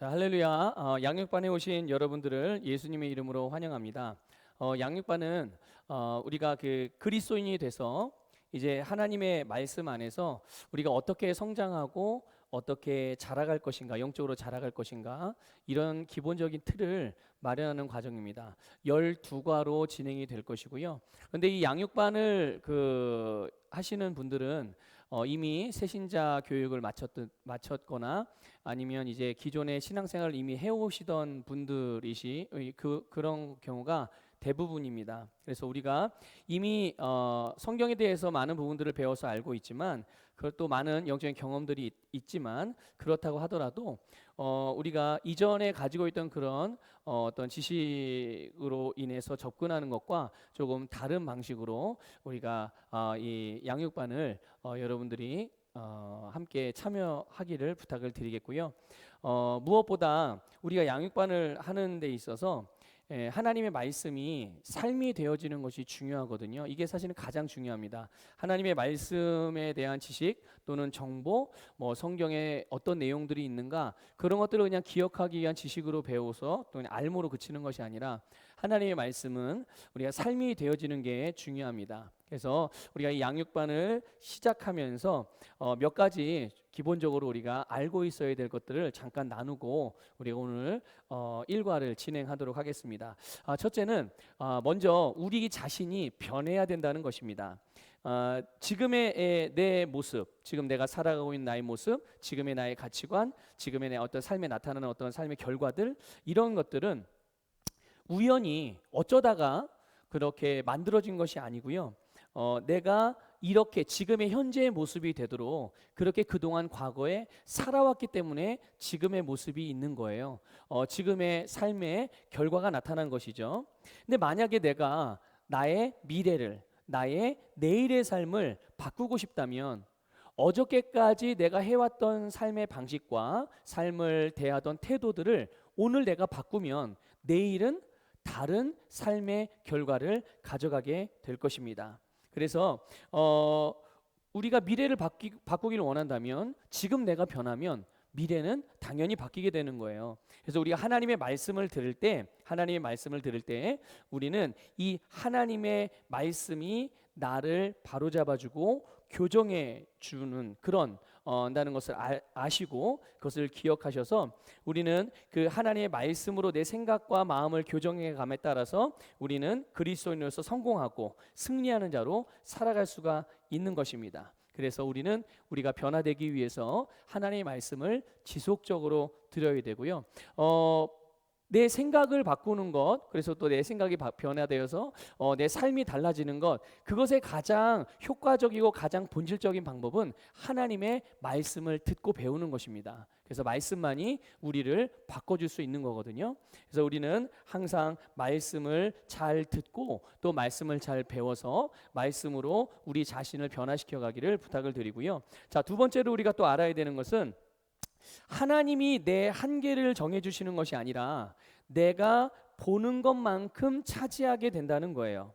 자, 할렐루야. 양육반에 오신 여러분들을 예수님의 이름으로 환영합니다. 양육반은 우리가 그 그리스도인이 돼서 이제 하나님의 말씀 안에서 우리가 어떻게 성장하고 어떻게 자라갈 것인가, 영적으로 자라갈 것인가, 이런 기본적인 틀을 마련하는 과정입니다. 12과로 진행이 될 것이고요. 그런데 이 양육반을 하시는 분들은 이미 새신자 교육을 마쳤거나 아니면 이제 기존의 신앙생활을 이미 해오시던 분들이시 그런 경우가 대부분입니다. 그래서 우리가 이미 성경에 대해서 많은 부분들을 배워서 알고 있지만 그것도 많은 영적인 경험들이 있지만 그렇다고 하더라도 우리가 이전에 가지고 있던 그런 어떤 지식으로 인해서 접근하는 것과 조금 다른 방식으로 우리가 이 양육반을 여러분들이 함께 참여하기를 부탁을 드리겠고요. 무엇보다 우리가 양육반을 하는 데 있어서 하나님의 말씀이 삶이 되어지는 것이 중요하거든요. 이게 사실은 가장 중요합니다. 하나님의 말씀에 대한 지식 또는 정보, 성경에 어떤 내용들이 있는가, 그런 것들을 그냥 기억하기 위한 지식으로 배워서 또 그냥 알모로 그치는 것이 아니라 하나님의 말씀은 우리가 삶이 되어지는 게 중요합니다. 그래서 우리가 이 양육반을 시작하면서 몇 가지 기본적으로 우리가 알고 있어야 될 것들을 잠깐 나누고 우리가 오늘 일과를 진행하도록 하겠습니다. 첫째는 먼저 우리 자신이 변해야 된다는 것입니다. 지금의 내 모습, 지금 내가 살아가고 있는 나의 모습, 지금의 나의 가치관, 지금의 내 어떤 삶에 나타나는 어떤 삶의 결과들, 이런 것들은 우연히 어쩌다가 그렇게 만들어진 것이 아니고요. 내가 이렇게 지금의 현재의 모습이 되도록 그렇게 그동안 과거에 살아왔기 때문에 지금의 모습이 있는 거예요. 지금의 삶의 결과가 나타난 것이죠. 근데 만약에 내가 나의 미래를, 나의 내일의 삶을 바꾸고 싶다면 어저께까지 내가 해왔던 삶의 방식과 삶을 대하던 태도들을 오늘 내가 바꾸면 내일은 다른 삶의 결과를 가져가게 될 것입니다. 그래서 우리가 미래를 바꾸기를 원한다면 지금 내가 변하면 미래는 당연히 바뀌게 되는 거예요. 그래서 우리가 하나님의 말씀을 들을 때 우리는 이 하나님의 말씀이 나를 바로잡아주고 교정해 주는 그런 다는 것을 아시고 그것을 기억하셔서 우리는 그 하나님의 말씀으로 내 생각과 마음을 교정해 감에 따라서 우리는 그리스도인으로서 성공하고 승리하는 자로 살아갈 수가 있는 것입니다. 그래서 우리가 변화되기 위해서 하나님의 말씀을 지속적으로 들어야 되고요. 내 생각을 바꾸는 것, 그래서 또 내 생각이 변화되어서 내 삶이 달라지는 것, 그것의 가장 효과적이고 가장 본질적인 방법은 하나님의 말씀을 듣고 배우는 것입니다. 그래서 말씀만이 우리를 바꿔줄 수 있는 거거든요. 그래서 우리는 항상 말씀을 잘 듣고 또 말씀을 잘 배워서 말씀으로 우리 자신을 변화시켜 가기를 부탁을 드리고요. 자, 두 번째로 우리가 또 알아야 되는 것은 하나님이 내 한계를 정해주시는 것이 아니라 내가 보는 것만큼 차지하게 된다는 거예요.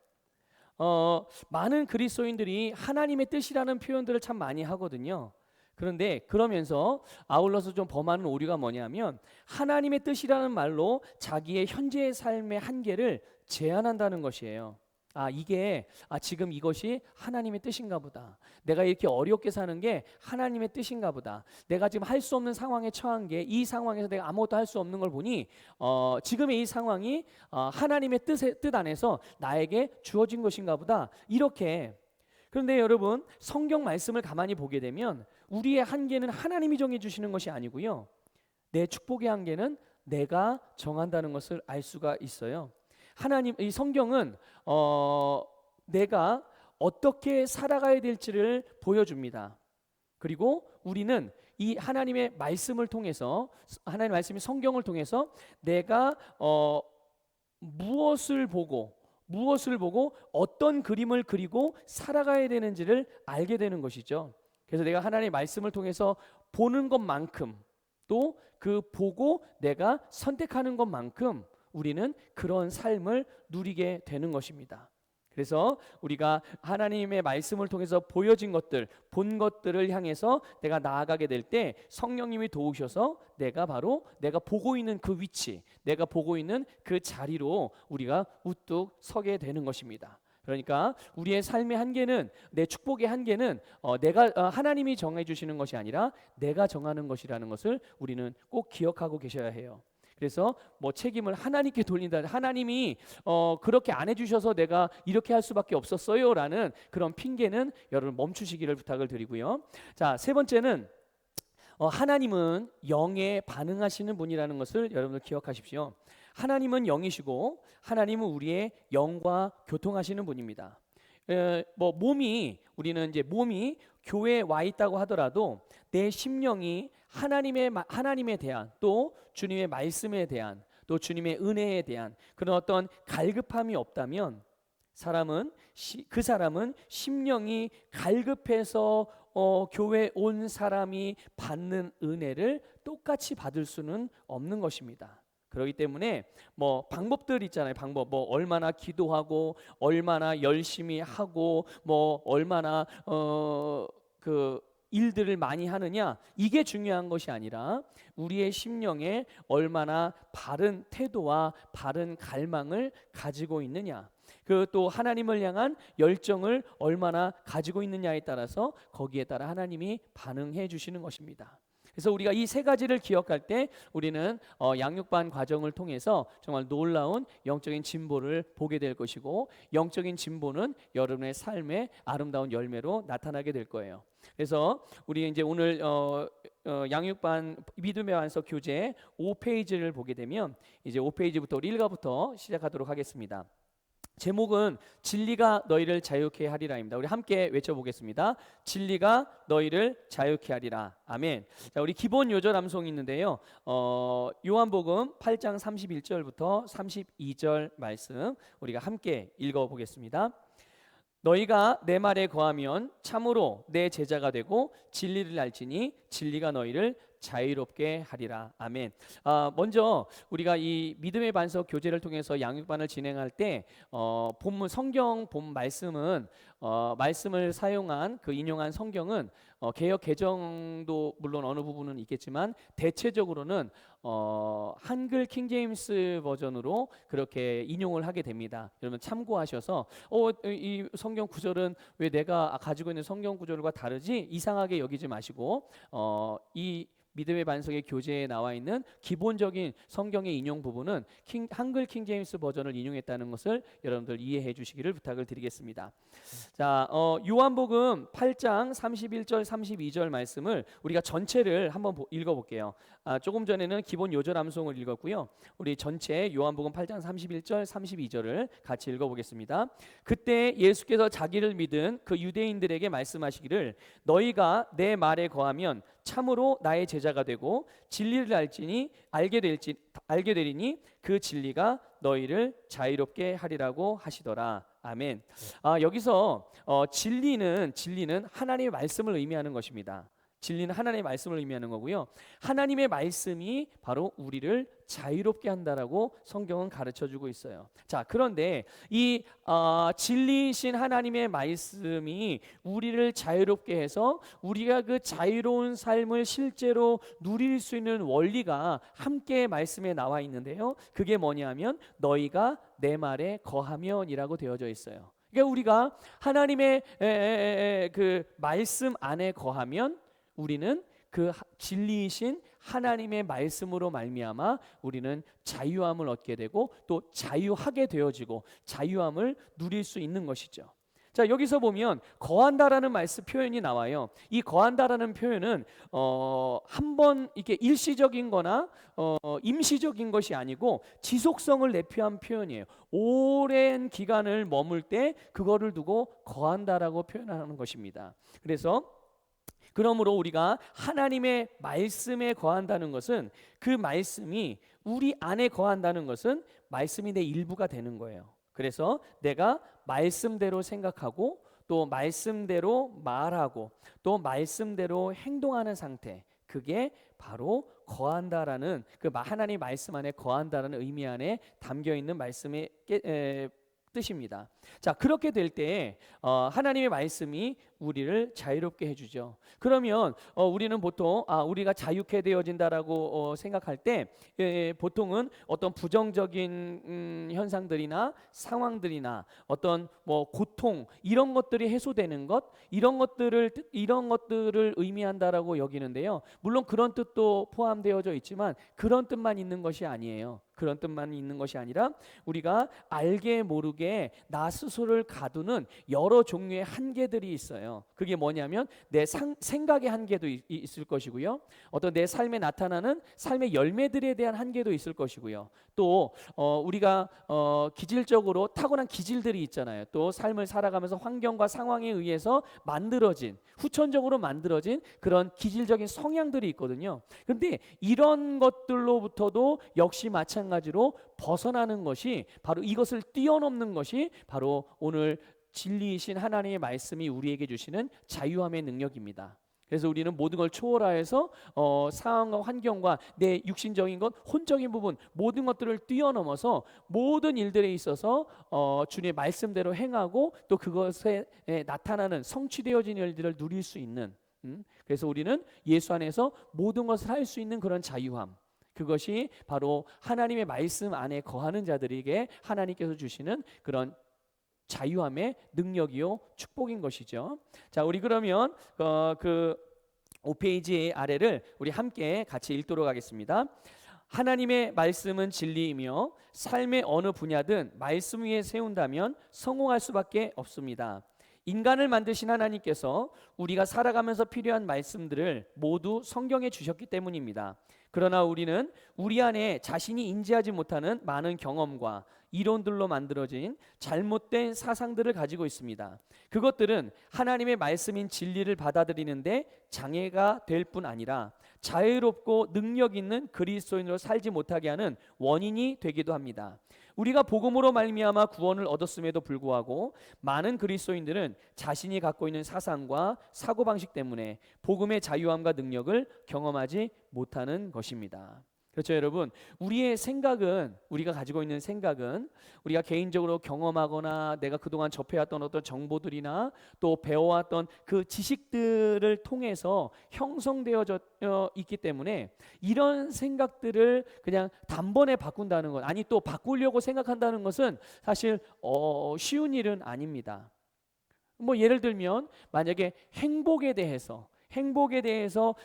많은 그리스도인들이 하나님의 뜻이라는 표현들을 참 많이 하거든요. 그런데 그러면서 아울러서 좀 범하는 오류가 뭐냐면 하나님의 뜻이라는 말로 자기의 현재의 삶의 한계를 제한한다는 것이에요. 지금 이것이 하나님의 뜻인가 보다. 내가 이렇게 어렵게 사는 게 하나님의 뜻인가 보다. 내가 지금 할 수 없는 상황에 처한 게 이 상황에서 내가 아무것도 할 수 없는 걸 보니 지금의 이 상황이 하나님의 뜻 안에서 나에게 주어진 것인가 보다. 이렇게. 그런데 여러분, 성경 말씀을 가만히 보게 되면 우리의 한계는 하나님이 정해주시는 것이 아니고요. 내 축복의 한계는 내가 정한다는 것을 알 수가 있어요. 이 성경은 내가 어떻게 살아가야 될지를 보여줍니다. 그리고 우리는 이 하나님의 말씀을 통해서, 하나님의 말씀이 성경을 통해서 내가 무엇을 보고 어떤 그림을 그리고 살아가야 되는지를 알게 되는 것이죠. 그래서 내가 하나님의 말씀을 통해서 보는 것만큼 또 그 보고 내가 선택하는 것만큼 우리는 그런 삶을 누리게 되는 것입니다. 그래서 우리가 하나님의 말씀을 통해서 보여진 것들, 본 것들을 향해서 내가 나아가게 될 때 성령님이 도우셔서 내가 보고 있는 그 위치, 내가 보고 있는 그 자리로 우리가 우뚝 서게 되는 것입니다. 그러니까 우리의 삶의 한계는, 내 축복의 한계는 하나님이 정해 주시는 것이 아니라 내가 정하는 것이라는 것을 우리는 꼭 기억하고 계셔야 해요. 그래서 뭐 책임을 하나님께 돌린다, 하나님이 그렇게 안 해주셔서 내가 이렇게 할 수밖에 없었어요라는 그런 핑계는 여러분 멈추시기를 부탁을 드리고요. 자, 세 번째는 하나님은 영에 반응하시는 분이라는 것을 여러분들 기억하십시오. 하나님은 영이시고 하나님은 우리의 영과 교통하시는 분입니다. 우리는 이제 몸이 교회에 와 있다고 하더라도 내 심령이 하나님에 대한, 또 주님의 말씀에 대한, 또 주님의 은혜에 대한 그런 어떤 갈급함이 없다면 그 사람은 심령이 갈급해서 교회에 온 사람이 받는 은혜를 똑같이 받을 수는 없는 것입니다. 그렇기 때문에 방법들 있잖아요. 얼마나 기도하고 얼마나 열심히 하고 얼마나 그 일들을 많이 하느냐, 이게 중요한 것이 아니라 우리의 심령에 얼마나 바른 태도와 바른 갈망을 가지고 있느냐, 그 또 하나님을 향한 열정을 얼마나 가지고 있느냐에 따라서 거기에 따라 하나님이 반응해 주시는 것입니다. 그래서 우리가 이 세 가지를 기억할 때 우리는 양육반 과정을 통해서 정말 놀라운 영적인 진보를 보게 될 것이고, 영적인 진보는 여러분의 삶의 아름다운 열매로 나타나게 될 거예요. 그래서 우리 이제 오늘 양육반 믿음의 완성 교재 5페이지를 보게 되면 이제 5페이지부터 우리 1가부터 시작하도록 하겠습니다. 제목은 진리가 너희를 자유케 하리라입니다. 우리 함께 외쳐보겠습니다. 진리가 너희를 자유케 하리라. 아멘. 자, 우리 기본 요절 암송이 있는데요. 요한복음 8장 31절부터 32절 말씀 우리가 함께 읽어보겠습니다. 너희가 내 말에 거하면 참으로 내 제자가 되고 진리를 알지니 진리가 너희를 자유롭게 하리라. 아멘. 먼저 우리가 이 믿음의 반석 교제를 통해서 양육반을 진행할 때 본문 성경 본 말씀은 말씀을 사용한 그 인용한 성경은 개역 개정도 물론 어느 부분은 있겠지만 대체적으로는 한글 킹제임스 버전으로 그렇게 인용을 하게 됩니다. 여러분 참고하셔서 이 성경 구절은 왜 내가 가지고 있는 성경 구절과 다르지? 이상하게 여기지 마시고 이 믿음의 반석의 교재에 나와 있는 기본적인 성경의 인용 부분은 한글 킹제임스 버전을 인용했다는 것을 여러분들 이해해 주시기를 부탁을 드리겠습니다. 자, 요한복음 8장 31절 32절 말씀을 우리가 전체를 한번 읽어볼게요. 조금 전에는 기본 요절 암송을 읽었고요. 우리 전체 요한복음 8장 31절 32절을 같이 읽어보겠습니다. 그때 예수께서 자기를 믿은 그 유대인들에게 말씀하시기를 너희가 내 말에 거하면 참으로 나의 제자가 되고 진리를 알게 되리니 그 진리가 너희를 자유롭게 하리라고 하시더라. 아멘. 여기서 진리는 하나님의 말씀을 의미하는 것입니다. 진리는 하나님의 말씀을 의미하는 거고요. 하나님의 말씀이 바로 우리를 자유롭게 한다라고 성경은 가르쳐주고 있어요. 자, 그런데 이 진리이신 하나님의 말씀이 우리를 자유롭게 해서 우리가 그 자유로운 삶을 실제로 누릴 수 있는 원리가 함께 말씀에 나와 있는데요. 그게 뭐냐면 너희가 내 말에 거하면이라고 되어져 있어요. 그러니까 우리가 하나님의 그 말씀 안에 거하면 우리는 그 진리이신 하나님의 말씀으로 말미암아 우리는 자유함을 얻게 되고 또 자유하게 되어지고 자유함을 누릴 수 있는 것이죠. 자, 여기서 보면 거한다라는 말씀 표현이 나와요. 이 거한다라는 표현은 한번 이렇게 일시적인 거나 임시적인 것이 아니고 지속성을 내포한 표현이에요. 오랜 기간을 머물 때 그거를 두고 거한다라고 표현하는 것입니다. 그러므로 우리가 하나님의 말씀에 거한다는 것은 그 말씀이 우리 안에 거한다는 것은 말씀이 내 일부가 되는 거예요. 그래서 내가 말씀대로 생각하고 또 말씀대로 말하고 또 말씀대로 행동하는 상태, 그게 바로 거한다라는 그 하나님의 말씀 안에 거한다라는 의미 안에 담겨 있는 말씀의 뜻입니다. 자, 그렇게 될 때 하나님의 말씀이 우리를 자유롭게 해주죠. 그러면 우리는 보통 우리가 자유케 되어진다라고 생각할 때 보통은 어떤 부정적인 현상들이나 상황들이나 어떤 뭐 고통 이런 것들이 해소되는 것 이런 것들을 의미한다라고 여기는데요. 물론 그런 뜻도 포함되어져 있지만 그런 뜻만 있는 것이 아니에요. 그런 뜻만 있는 것이 아니라 우리가 알게 모르게 나 스스로를 가두는 여러 종류의 한계들이 있어요. 그게 뭐냐면 내 생각의 한계도 있을 것이고요. 어떤 내 삶에 나타나는 삶의 열매들에 대한 한계도 있을 것이고요. 또 우리가 기질적으로 타고난 기질들이 있잖아요. 또 삶을 살아가면서 환경과 상황에 의해서 후천적으로 만들어진 그런 기질적인 성향들이 있거든요. 그런데 이런 것들로부터도 역시 마찬가지로 벗어나는 것이 바로 이것을 뛰어넘는 것이 바로 오늘 진리이신 하나님의 말씀이 우리에게 주시는 자유함의 능력입니다. 그래서 우리는 모든 걸 초월하여서 상황과 환경과 내 육신적인 것, 혼적인 부분 모든 것들을 뛰어넘어서 모든 일들에 있어서 주님의 말씀대로 행하고 또 그것에 나타나는 성취되어진 일들을 누릴 수 있는 그래서 우리는 예수 안에서 모든 것을 할 수 있는 그런 자유함 그것이 바로 하나님의 말씀 안에 거하는 자들에게 하나님께서 주시는 그런 자유함의 능력이요 축복인 것이죠. 자, 우리 그러면 그 5페이지 아래를 우리 함께 같이 읽도록 하겠습니다. 하나님의 말씀은 진리이며 삶의 어느 분야든 말씀 위에 세운다면 성공할 수밖에 없습니다. 인간을 만드신 하나님께서 우리가 살아가면서 필요한 말씀들을 모두 성경에 주셨기 때문입니다. 그러나 우리는 우리 안에 자신이 인지하지 못하는 많은 경험과 이론들로 만들어진 잘못된 사상들을 가지고 있습니다. 그것들은 하나님의 말씀인 진리를 받아들이는데 장애가 될 뿐 아니라 자유롭고 능력 있는 그리스도인으로 살지 못하게 하는 원인이 되기도 합니다. 우리가 복음으로 말미암아 구원을 얻었음에도 불구하고 많은 그리스도인들은 자신이 갖고 있는 사상과 사고방식 때문에 복음의 자유함과 능력을 경험하지 못하는 것입니다. 그렇죠, 여러분. 우리의 생각은 우리가 가지고 있는 생각은 우리가 개인적으로 경험하거나 내가 그동안 접해왔던 어떤 정보들이나 또 배워왔던 그 지식들을 통해서 형성되어져 있기 때문에 이런 생각들을 그냥 단번에 바꾼다는 것 아니 또 바꾸려고 생각한다는 것은 사실 쉬운 일은 아닙니다. 뭐 예를 들면 만약에 행복에 대해서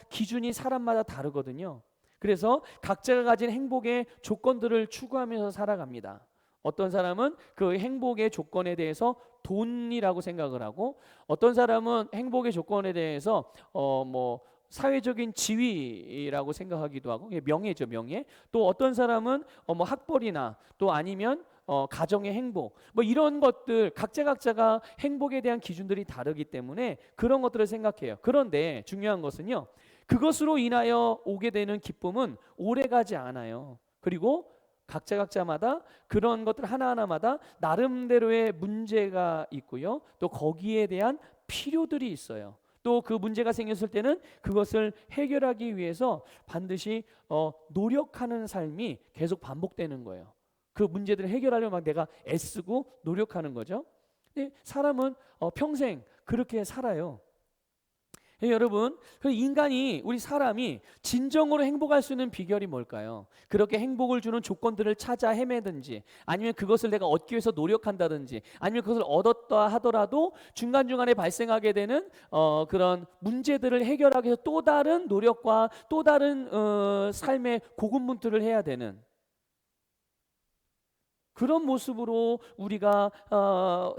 기준이 사람마다 다르거든요. 그래서 각자가 가진 행복의 조건들을 추구하면서 살아갑니다. 어떤 사람은 그 행복의 조건에 대해서 돈이라고 생각을 하고 어떤 사람은 행복의 조건에 대해서 뭐 사회적인 지위라고 생각하기도 하고 명예죠, 명예. 또 어떤 사람은 뭐 학벌이나 또 아니면 가정의 행복 뭐 이런 것들 각자가 행복에 대한 기준들이 다르기 때문에 그런 것들을 생각해요. 그런데 중요한 것은요. 그것으로 인하여 오게 되는 기쁨은 오래가지 않아요. 그리고 각자마다 그런 것들 하나하나마다 나름대로의 문제가 있고요. 또 거기에 대한 필요들이 있어요. 또 그 문제가 생겼을 때는 그것을 해결하기 위해서 반드시 노력하는 삶이 계속 반복되는 거예요. 그 문제들을 해결하려면 막 내가 애쓰고 노력하는 거죠. 근데 사람은 평생 그렇게 살아요. 여러분, 우리 사람이 진정으로 행복할 수 있는 비결이 뭘까요? 그렇게 행복을 주는 조건들을 찾아 헤매든지 아니면 그것을 내가 얻기 위해서 노력한다든지 아니면 그것을 얻었다 하더라도 중간중간에 발생하게 되는 그런 문제들을 해결하기 위해서 또 다른 노력과 또 다른 삶의 고군분투를 해야 되는 그런 모습으로 우리가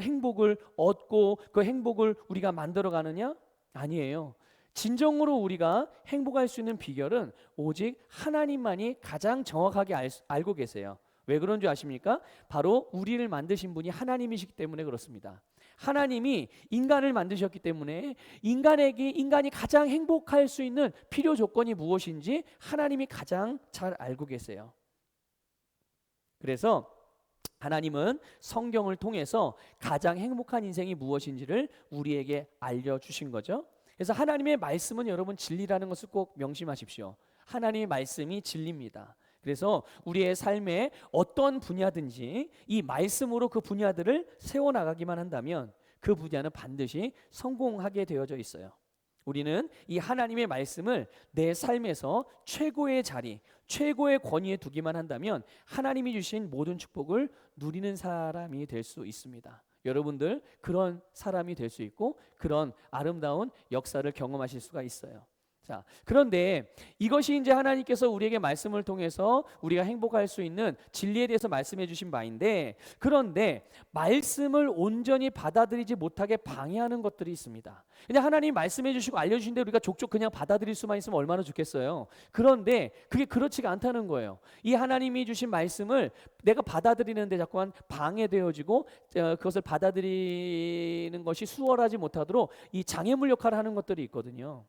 행복을 얻고 그 행복을 우리가 만들어 가느냐? 아니에요. 진정으로 우리가 행복할 수 있는 비결은 오직 하나님만이 가장 정확하게 알고 계세요. 왜 그런 줄 아십니까? 바로 우리를 만드신 분이 하나님이시기 때문에 그렇습니다. 하나님이 인간을 만드셨기 때문에 인간이 가장 행복할 수 있는 필요 조건이 무엇인지 하나님이 가장 잘 알고 계세요. 그래서 하나님은 성경을 통해서 가장 행복한 인생이 무엇인지를 우리에게 알려주신 거죠. 그래서 하나님의 말씀은 여러분 진리라는 것을 꼭 명심하십시오. 하나님의 말씀이 진리입니다. 그래서 우리의 삶의 어떤 분야든지 이 말씀으로 그 분야들을 세워나가기만 한다면 그 분야는 반드시 성공하게 되어져 있어요. 우리는 이 하나님의 말씀을 내 삶에서 최고의 자리, 최고의 권위에 두기만 한다면 하나님이 주신 모든 축복을 누리는 사람이 될 수 있습니다. 여러분들 그런 사람이 될 수 있고 그런 아름다운 역사를 경험하실 수가 있어요. 자, 그런데 이것이 이제 하나님께서 우리에게 말씀을 통해서 우리가 행복할 수 있는 진리에 대해서 말씀해 주신 바인데, 그런데 말씀을 온전히 받아들이지 못하게 방해하는 것들이 있습니다. 그냥 하나님이 말씀해 주시고 알려주신 대로 우리가 족족 그냥 받아들일 수만 있으면 얼마나 좋겠어요. 그런데 그게 그렇지가 않다는 거예요. 이 하나님이 주신 말씀을 내가 받아들이는데 자꾸만 방해되어지고 그것을 받아들이는 것이 수월하지 못하도록 이 장애물 역할을 하는 것들이 있거든요.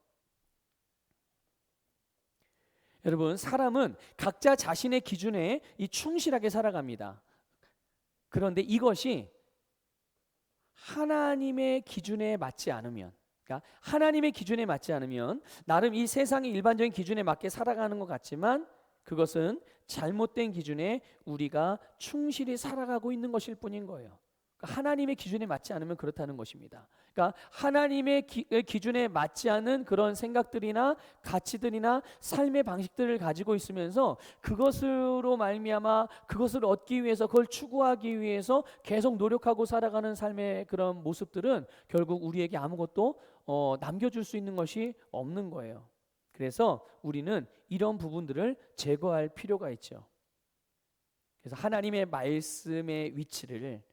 여러분, 사람은 각자 자신의 기준에 이 충실하게 살아갑니다. 그런데 이것이 하나님의 기준에 맞지 않으면, 그러니까 하나님의 기준에 맞지 않으면 나름 이 세상의 일반적인 기준에 맞게 살아가는 것 같지만 그것은 잘못된 기준에 우리가 충실히 살아가고 있는 것일 뿐인 거예요. 그러니까 하나님의 기준에 맞지 않으면 그렇다는 것입니다. 그러니까 하나님의 기준에 맞지 않는 그런 생각들이나 가치들이나 삶의 방식들을 가지고 있으면서 그것으로 말미암아 그것을 얻기 위해서, 그걸 추구하기 위해서 계속 노력하고 살아가는 삶의 그런 모습들은 결국 우리에게 아무것도 남겨줄 수 있는 것이 없는 거예요. 그래서 우리는 이런 부분들을 제거할 필요가 있죠. 그래서 하나님의 말씀의 위치를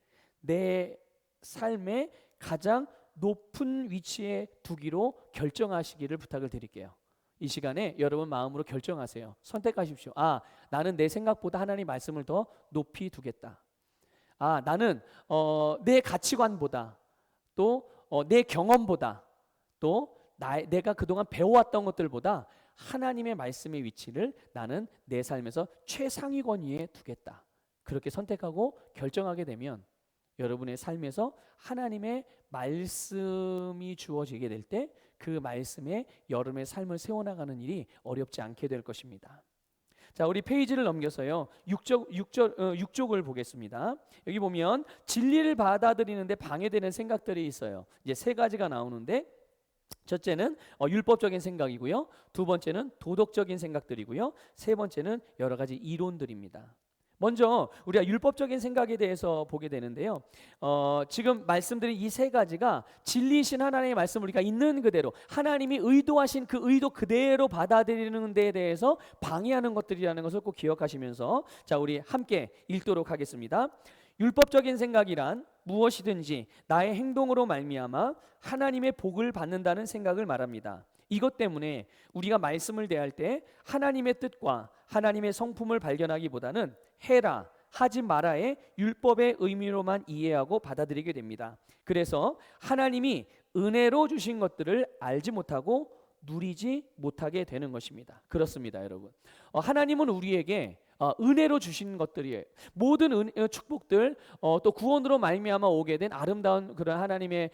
내 삶의 가장 높은 위치에 두기로 결정하시기를 부탁을 드릴게요. 이 시간에 여러분 마음으로 결정하세요. 선택하십시오. 나는 내 생각보다 하나님 말씀을 더 높이 두겠다. 나는 내 가치관보다 또 내 경험보다 또 내가 그동안 배워왔던 것들보다 하나님의 말씀의 위치를 나는 내 삶에서 최상위 권위에 두겠다. 그렇게 선택하고 결정하게 되면 여러분의 삶에서 하나님의 말씀이 주어지게 될 때 그 말씀에 여러분의 삶을 세워나가는 일이 어렵지 않게 될 것입니다. 자, 우리 페이지를 넘겨서요 6쪽을 보겠습니다. 여기 보면 진리를 받아들이는데 방해되는 생각들이 있어요. 이제 세 가지가 나오는데, 첫째는 율법적인 생각이고요, 두 번째는 도덕적인 생각들이고요, 세 번째는 여러 가지 이론들입니다. 먼저 우리가 율법적인 생각에 대해서 보게 되는데요. 지금 말씀드린 이 세 가지가 진리이신 하나님의 말씀을 우리가 있는 그대로 하나님이 의도하신 그 의도 그대로 받아들이는 데에 대해서 방해하는 것들이라는 것을 꼭 기억하시면서 자, 우리 함께 읽도록 하겠습니다. 율법적인 생각이란 무엇이든지 나의 행동으로 말미암아 하나님의 복을 받는다는 생각을 말합니다. 이것 때문에 우리가 말씀을 대할 때 하나님의 뜻과 하나님의 성품을 발견하기보다는 해라, 하지 마라의 율법의 의미로만 이해하고 받아들이게 됩니다. 그래서 하나님이 은혜로 주신 것들을 알지 못하고 누리지 못하게 되는 것입니다. 그렇습니다, 여러분. 하나님은 우리에게 은혜로 주신 것들이에요. 모든 축복들, 또 구원으로 말미암아 오게 된 아름다운 그런 하나님의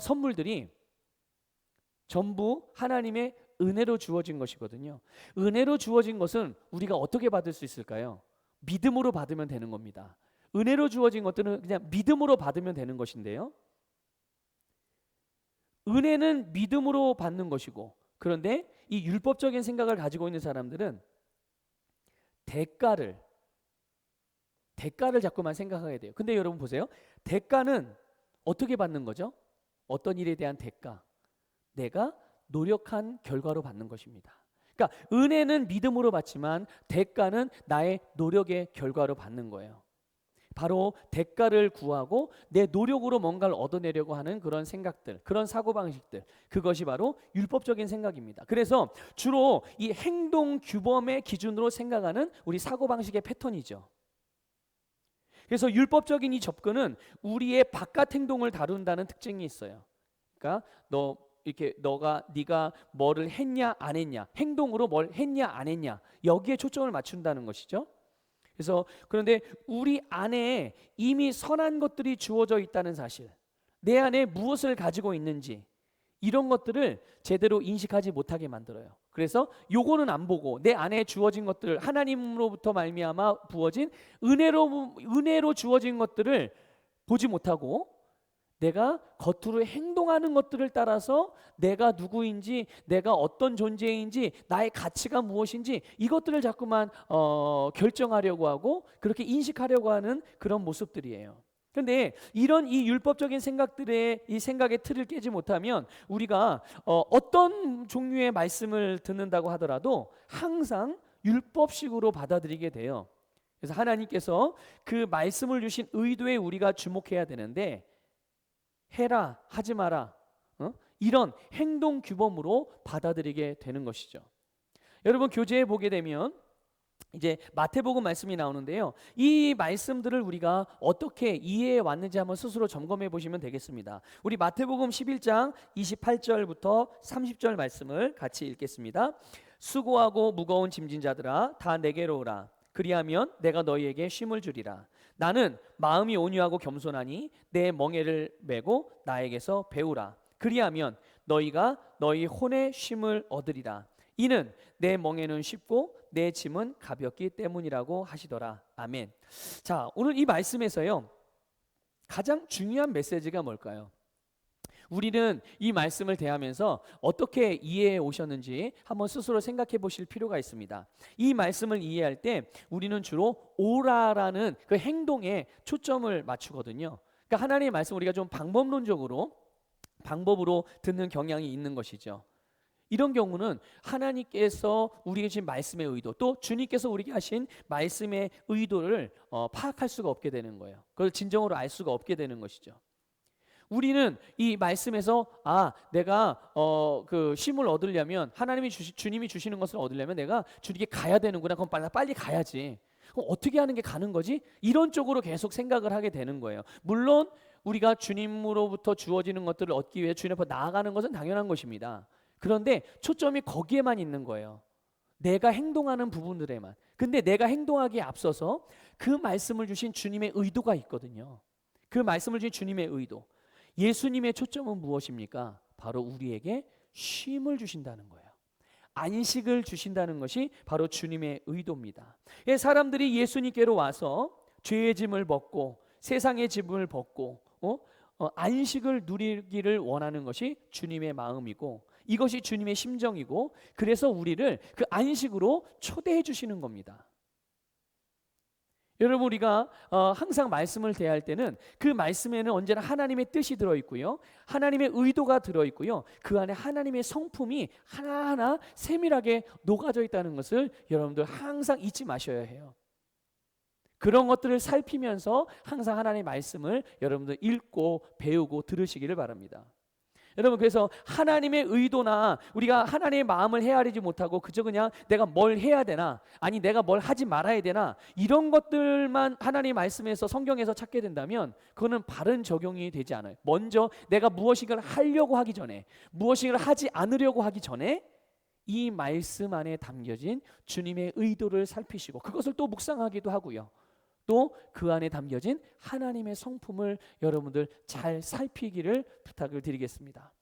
선물들이 전부 하나님의 은혜로 주어진 것이거든요. 은혜로 주어진 것은 우리가 어떻게 받을 수 있을까요? 믿음으로 받으면 되는 겁니다. 은혜로 주어진 것들은 그냥 믿음으로 받으면 되는 것인데요. 은혜는 믿음으로 받는 것이고, 그런데 이 율법적인 생각을 가지고 있는 사람들은 대가를 자꾸만 생각하게 돼요. 근데 여러분 보세요. 대가는 어떻게 받는 거죠? 어떤 일에 대한 대가? 내가 노력한 결과로 받는 것입니다. 그러니까 은혜는 믿음으로 받지만 대가는 나의 노력의 결과로 받는 거예요. 바로 대가를 구하고 내 노력으로 뭔가를 얻어내려고 하는 그런 생각들, 그런 사고방식들, 그것이 바로 율법적인 생각입니다. 그래서 주로 이 행동 규범의 기준으로 생각하는 우리 사고방식의 패턴이죠. 그래서 율법적인 이 접근은 우리의 바깥 행동을 다룬다는 특징이 있어요. 그러니까 네가 뭐를 했냐 안 했냐, 행동으로 뭘 했냐 안 했냐, 여기에 초점을 맞춘다는 것이죠. 그래서 그런데 우리 안에 이미 선한 것들이 주어져 있다는 사실, 내 안에 무엇을 가지고 있는지 이런 것들을 제대로 인식하지 못하게 만들어요. 그래서 요거는 안 보고 내 안에 주어진 것들, 하나님으로부터 말미암아 부어진 은혜로 주어진 것들을 보지 못하고 내가 겉으로 행동하는 것들을 따라서 내가 누구인지, 내가 어떤 존재인지, 나의 가치가 무엇인지 이것들을 자꾸만 결정하려고 하고 그렇게 인식하려고 하는 그런 모습들이에요. 그런데 이런 이 율법적인 생각들의 이 생각의 틀을 깨지 못하면 우리가 어떤 종류의 말씀을 듣는다고 하더라도 항상 율법식으로 받아들이게 돼요. 그래서 하나님께서 그 말씀을 주신 의도에 우리가 주목해야 되는데 해라, 하지 마라, 이런 행동 규범으로 받아들이게 되는 것이죠. 여러분 교재에 보게 되면 이제 마태복음 말씀이 나오는데요. 이 말씀들을 우리가 어떻게 이해해 왔는지 한번 스스로 점검해 보시면 되겠습니다. 우리 마태복음 11장 28절부터 30절 말씀을 같이 읽겠습니다. 수고하고 무거운 짐진 자들아 다 내게로 오라. 그리하면 내가 너희에게 쉼을 주리라. 나는 마음이 온유하고 겸손하니 내 멍에를 메고 나에게서 배우라. 그리하면 너희가 너희 혼의 쉼을 얻으리라. 이는 내 멍에는 쉽고 내 짐은 가볍기 때문이라고 하시더라. 아멘. 자, 오늘 이 말씀에서요 가장 중요한 메시지가 뭘까요? 우리는 이 말씀을 대하면서 어떻게 이해해 오셨는지 한번 스스로 생각해 보실 필요가 있습니다. 이 말씀을 이해할 때 우리는 주로 오라라는 그 행동에 초점을 맞추거든요. 그러니까 하나님의 말씀 우리가 좀 방법으로 듣는 경향이 있는 것이죠. 이런 경우는 하나님께서 우리에게 주신 말씀의 의도, 또 주님께서 우리에게 하신 말씀의 의도를 파악할 수가 없게 되는 거예요. 그걸 진정으로 알 수가 없게 되는 것이죠. 우리는 이 말씀에서 내가 그 쉼을 얻으려면 주님이 주시는 것을 얻으려면 내가 주님께 가야 되는구나. 그럼 빨리 가야지. 그럼 어떻게 하는 게 가는 거지? 이런 쪽으로 계속 생각을 하게 되는 거예요. 물론 우리가 주님으로부터 주어지는 것들을 얻기 위해 주님 앞에 나아가는 것은 당연한 것입니다. 그런데 초점이 거기에만 있는 거예요. 내가 행동하는 부분들에만. 근데 내가 행동하기에 앞서서 그 말씀을 주신 주님의 의도가 있거든요. 그 말씀을 주신 주님의 의도. 예수님의 초점은 무엇입니까? 바로 우리에게 쉼을 주신다는 거예요. 안식을 주신다는 것이 바로 주님의 의도입니다. 사람들이 예수님께로 와서 죄의 짐을 벗고 세상의 짐을 벗고 안식을 누리기를 원하는 것이 주님의 마음이고 이것이 주님의 심정이고 그래서 우리를 그 안식으로 초대해 주시는 겁니다. 여러분 우리가 항상 말씀을 대할 때는 그 말씀에는 언제나 하나님의 뜻이 들어있고요, 하나님의 의도가 들어있고요, 그 안에 하나님의 성품이 하나하나 세밀하게 녹아져 있다는 것을 여러분들 항상 잊지 마셔야 해요. 그런 것들을 살피면서 항상 하나님의 말씀을 여러분들 읽고 배우고 들으시기를 바랍니다. 여러분 그래서 하나님의 의도나 우리가 하나님의 마음을 헤아리지 못하고 그저 그냥 내가 뭘 해야 되나, 아니 내가 뭘 하지 말아야 되나, 이런 것들만 하나님의 말씀에서 성경에서 찾게 된다면 그거는 바른 적용이 되지 않아요. 먼저 내가 무엇인가를 하려고 하기 전에, 무엇인가를 하지 않으려고 하기 전에 이 말씀 안에 담겨진 주님의 의도를 살피시고 그것을 또 묵상하기도 하고요, 또 그 안에 담겨진 하나님의 성품을 여러분들 잘 살피기를 부탁을 드리겠습니다.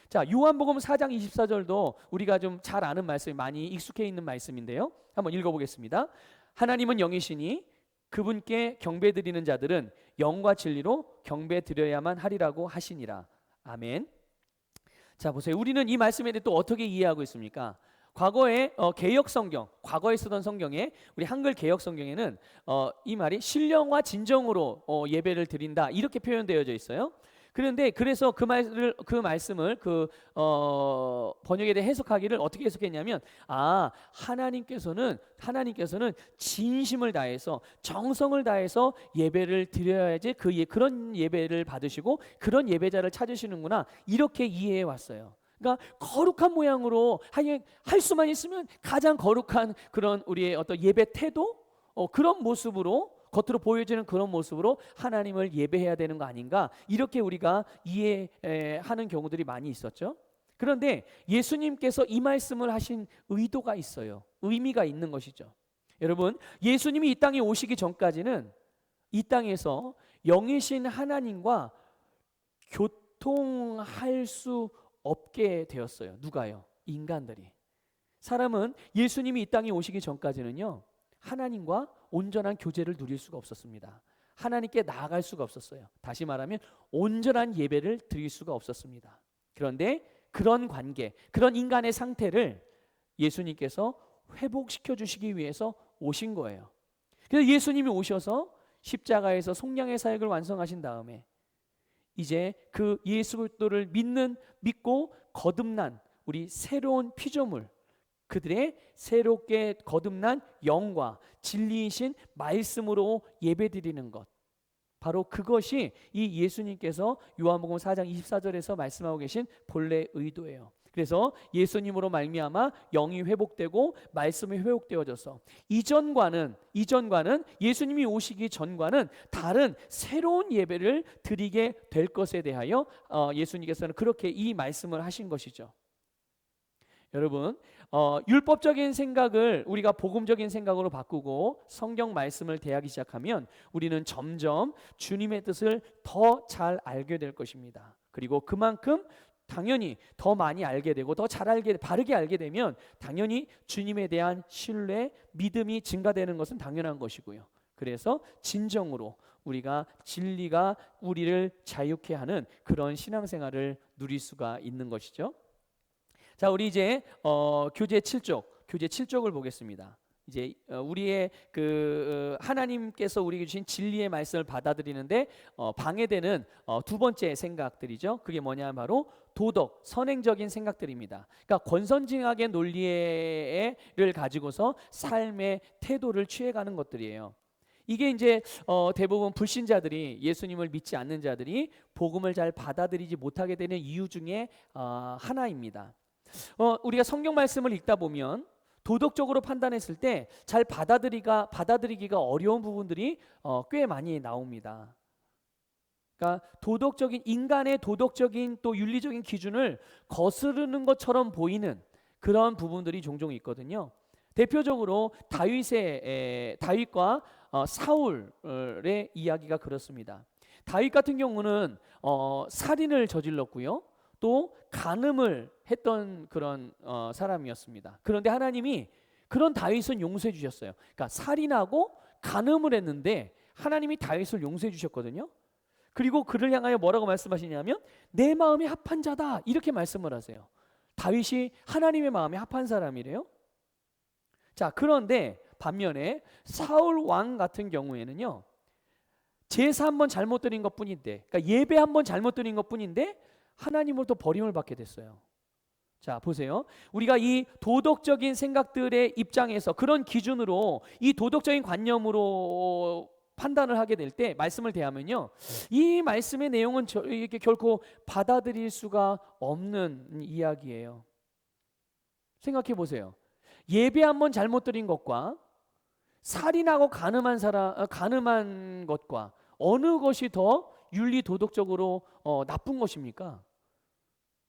자, 요한복음 4장 24절도 우리가 좀 잘 아는 말씀이 많이 익숙해 있는 말씀인데요. 한번 읽어보겠습니다. 하나님은 영이시니 그분께 경배드리는 자들은 영과 진리로 경배드려야만 하리라고 하시니라. 아멘. 자, 보세요. 우리는 이 말씀에 대해 또 어떻게 이해하고 있습니까? 과거에 개역 성경, 과거에 쓰던 성경에 우리 한글 개역 성경에는 이 말이 신령과 진정으로 예배를 드린다 이렇게 표현되어져 있어요. 그런데 그래서 그 말씀을 번역에 대해 해석하기를 어떻게 해석했냐면 하나님께서는 진심을 다해서 정성을 다해서 예배를 드려야지 그런 예배를 받으시고 그런 예배자를 찾으시는구나 이렇게 이해해 왔어요. 그러니까 거룩한 모양으로 할 수만 있으면 가장 거룩한 그런 우리의 어떤 예배 태도, 그런 모습으로 겉으로 보여지는 그런 모습으로 하나님을 예배해야 되는 거 아닌가, 이렇게 우리가 이해하는 경우들이 많이 있었죠. 그런데 예수님께서 이 말씀을 하신 의도가 있어요. 의미가 있는 것이죠. 여러분 예수님이 이 땅에 오시기 전까지는 이 땅에서 영이신 하나님과 교통할 수 없게 되었어요. 누가요? 인간들이. 사람은 예수님이 이 땅에 오시기 전까지는요, 하나님과 온전한 교제를 누릴 수가 없었습니다. 하나님께 나아갈 수가 없었어요. 다시 말하면 온전한 예배를 드릴 수가 없었습니다. 그런데 그런 관계, 그런 인간의 상태를 예수님께서 회복시켜 주시기 위해서 오신 거예요. 그래서 예수님이 오셔서 십자가에서 속량의 사역을 완성하신 다음에 이제 그 예수 그리스도를 믿고 거듭난 우리 새로운 피조물, 그들의 새롭게 거듭난 영과 진리이신 말씀으로 예배드리는 것, 바로 그것이 이 예수님께서 요한복음 4장 24절에서 말씀하고 계신 본래 의도예요. 그래서 예수님으로 말미암아 영이 회복되고 말씀이 회복되어져서 이전과는 예수님이 오시기 전과는 다른 새로운 예배를 드리게 될 것에 대하여 예수님께서는 그렇게 이 말씀을 하신 것이죠. 여러분, 율법적인 생각을 우리가 복음적인 생각으로 바꾸고 성경 말씀을 대하기 시작하면 우리는 점점 주님의 뜻을 더 잘 알게 될 것입니다. 그리고 그만큼 당연히 더 많이 알게 되고 더 잘 알게, 바르게 알게 되면 당연히 주님에 대한 신뢰, 믿음이 증가되는 것은 당연한 것이고요. 그래서 진정으로 우리가 진리가 우리를 자유케 하는 그런 신앙생활을 누릴 수가 있는 것이죠. 자, 우리 이제 교제 7쪽을 보겠습니다. 이제 우리의 그 하나님께서 우리에게 주신 진리의 말씀을 받아들이는데 방해되는 두 번째 생각들이죠. 그게 뭐냐, 바로 도덕, 선행적인 생각들입니다. 그러니까 권선징악의 논리를 가지고서 삶의 태도를 취해가는 것들이에요. 이게 이제 대부분 불신자들이, 예수님을 믿지 않는 자들이 복음을 잘 받아들이지 못하게 되는 이유 중에 하나입니다. 우리가 성경 말씀을 읽다 보면 도덕적으로 판단했을 때 잘 받아들이기가 어려운 부분들이 꽤 많이 나옵니다. 그러니까 인간의 도덕적인 또 윤리적인 기준을 거스르는 것처럼 보이는 그런 부분들이 종종 있거든요. 대표적으로 다윗과 사울의 이야기가 그렇습니다. 다윗 같은 경우는 살인을 저질렀고요, 또 간음을 했던 그런 사람이었습니다. 그런데 하나님이 그런 다윗은 용서해 주셨어요. 그러니까 살인하고 간음을 했는데 하나님이 다윗을 용서해 주셨거든요. 그리고 그를 향하여 뭐라고 말씀하시냐면 내 마음에 합한 자다, 이렇게 말씀을 하세요. 다윗이 하나님의 마음에 합한 사람이래요. 자, 그런데 반면에 사울 왕 같은 경우에는요, 제사 한번 잘못 드린 것뿐인데, 그러니까 예배 한번 잘못 드린 것뿐인데 하나님으로부터 버림을 받게 됐어요. 자, 보세요. 우리가 이 도덕적인 생각들의 입장에서 그런 기준으로, 이 도덕적인 관념으로 판단을 하게 될 때 말씀을 대하면요, 이 말씀의 내용은 이렇게 결코 받아들일 수가 없는 이야기예요. 생각해 보세요. 예배 한번 잘못 드린 것과 살인하고 간음한 것과 어느 것이 더 윤리 도덕적으로 나쁜 것입니까?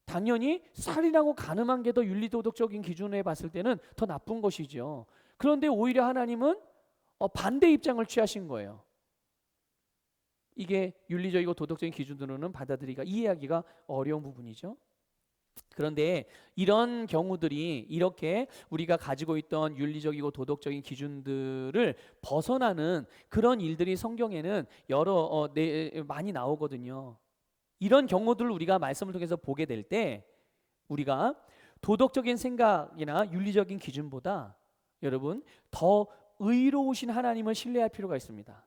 당연히 살인하고 간음한 게 더 윤리 도덕적인 기준에 봤을 때는 더 나쁜 것이죠. 그런데 오히려 하나님은 반대 입장을 취하신 거예요. 이게 윤리적이고 도덕적인 기준으로는 받아들이기가, 이해하기가 어려운 부분이죠. 그런데 이런 경우들이, 이렇게 우리가 가지고 있던 윤리적이고 도덕적인 기준들을 벗어나는 그런 일들이 성경에는 많이 나오거든요. 이런 경우들을 우리가 말씀을 통해서 보게 될 때 우리가 도덕적인 생각이나 윤리적인 기준보다 여러분 더 의로우신 하나님을 신뢰할 필요가 있습니다.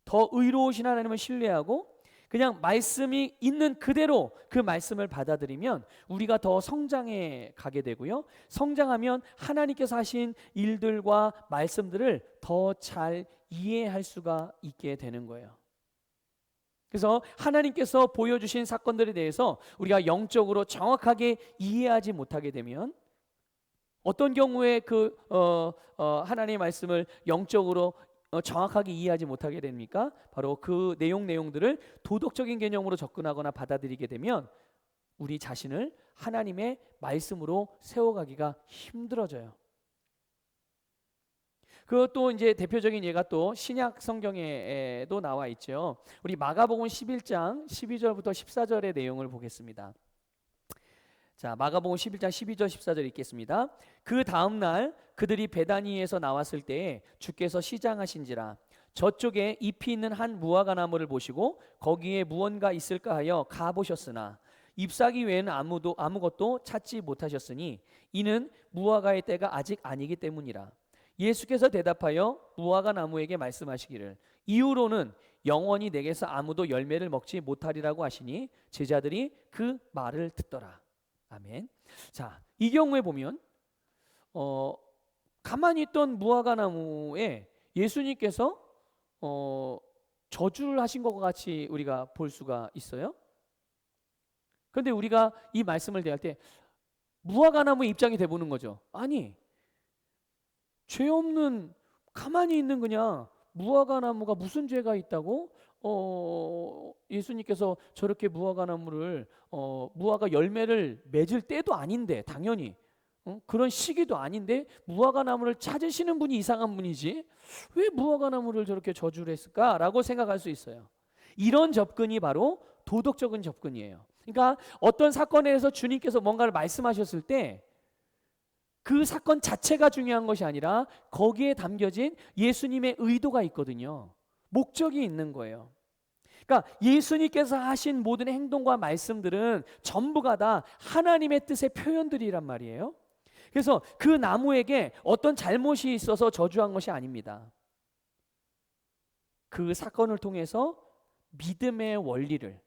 더 의로우신 하나님을 신뢰하고 그냥 말씀이 있는 그대로 그 말씀을 받아들이면 우리가 더 성장해 가게 되고요, 성장하면 하나님께서 하신 일들과 말씀들을 더 잘 이해할 수가 있게 되는 거예요. 그래서 하나님께서 보여주신 사건들에 대해서 우리가 영적으로 정확하게 이해하지 못하게 되면, 어떤 경우에 하나님의 말씀을 영적으로 정확하게 이해하지 못하게 됩니까? 바로 그 내용들을 도덕적인 개념으로 접근하거나 받아들이게 되면 우리 자신을 하나님의 말씀으로 세워가기가 힘들어져요. 그것도 이제 대표적인 예가 또 신약 성경에도 나와 있죠. 우리 마가복음 11장 12절부터 14절의 내용을 보겠습니다. 자, 마가복음 11장 12절 14절 읽겠습니다. 그 다음 날 그들이 베다니에서 나왔을 때에 주께서 시장하신지라 저쪽에 잎이 있는 한 무화과 나무를 보시고 거기에 무언가 있을까 하여 가보셨으나 잎사귀 외에는 아무것도 찾지 못하셨으니 이는 무화과의 때가 아직 아니기 때문이라. 예수께서 대답하여 무화과 나무에게 말씀하시기를 이후로는 영원히 내게서 아무도 열매를 먹지 못하리라고 하시니 제자들이 그 말을 듣더라. 아멘. 자, 이 경우에 보면 가만히 있던 무화과 나무에 예수님께서 저주를 하신 것과 같이 우리가 볼 수가 있어요. 그런데 우리가 이 말씀을 대할 때 무화과 나무 입장이 돼 보는 거죠. 아니, 죄 없는 가만히 있는 그냥 무화과 나무가 무슨 죄가 있다고 예수님께서 저렇게 무화과 나무를 무화과 열매를 맺을 때도 아닌데 당연히 그런 시기도 아닌데 무화과 나무를 찾으시는 분이 이상한 분이지 왜 무화과 나무를 저렇게 저주를 했을까라고 생각할 수 있어요. 이런 접근이 바로 도덕적인 접근이에요. 그러니까 어떤 사건에 대해서 주님께서 뭔가를 말씀하셨을 때 그 사건 자체가 중요한 것이 아니라 거기에 담겨진 예수님의 의도가 있거든요. 목적이 있는 거예요. 그러니까 예수님께서 하신 모든 행동과 말씀들은 전부가 다 하나님의 뜻의 표현들이란 말이에요. 그래서 그 나무에게 어떤 잘못이 있어서 저주한 것이 아닙니다. 그 사건을 통해서 믿음의 원리를,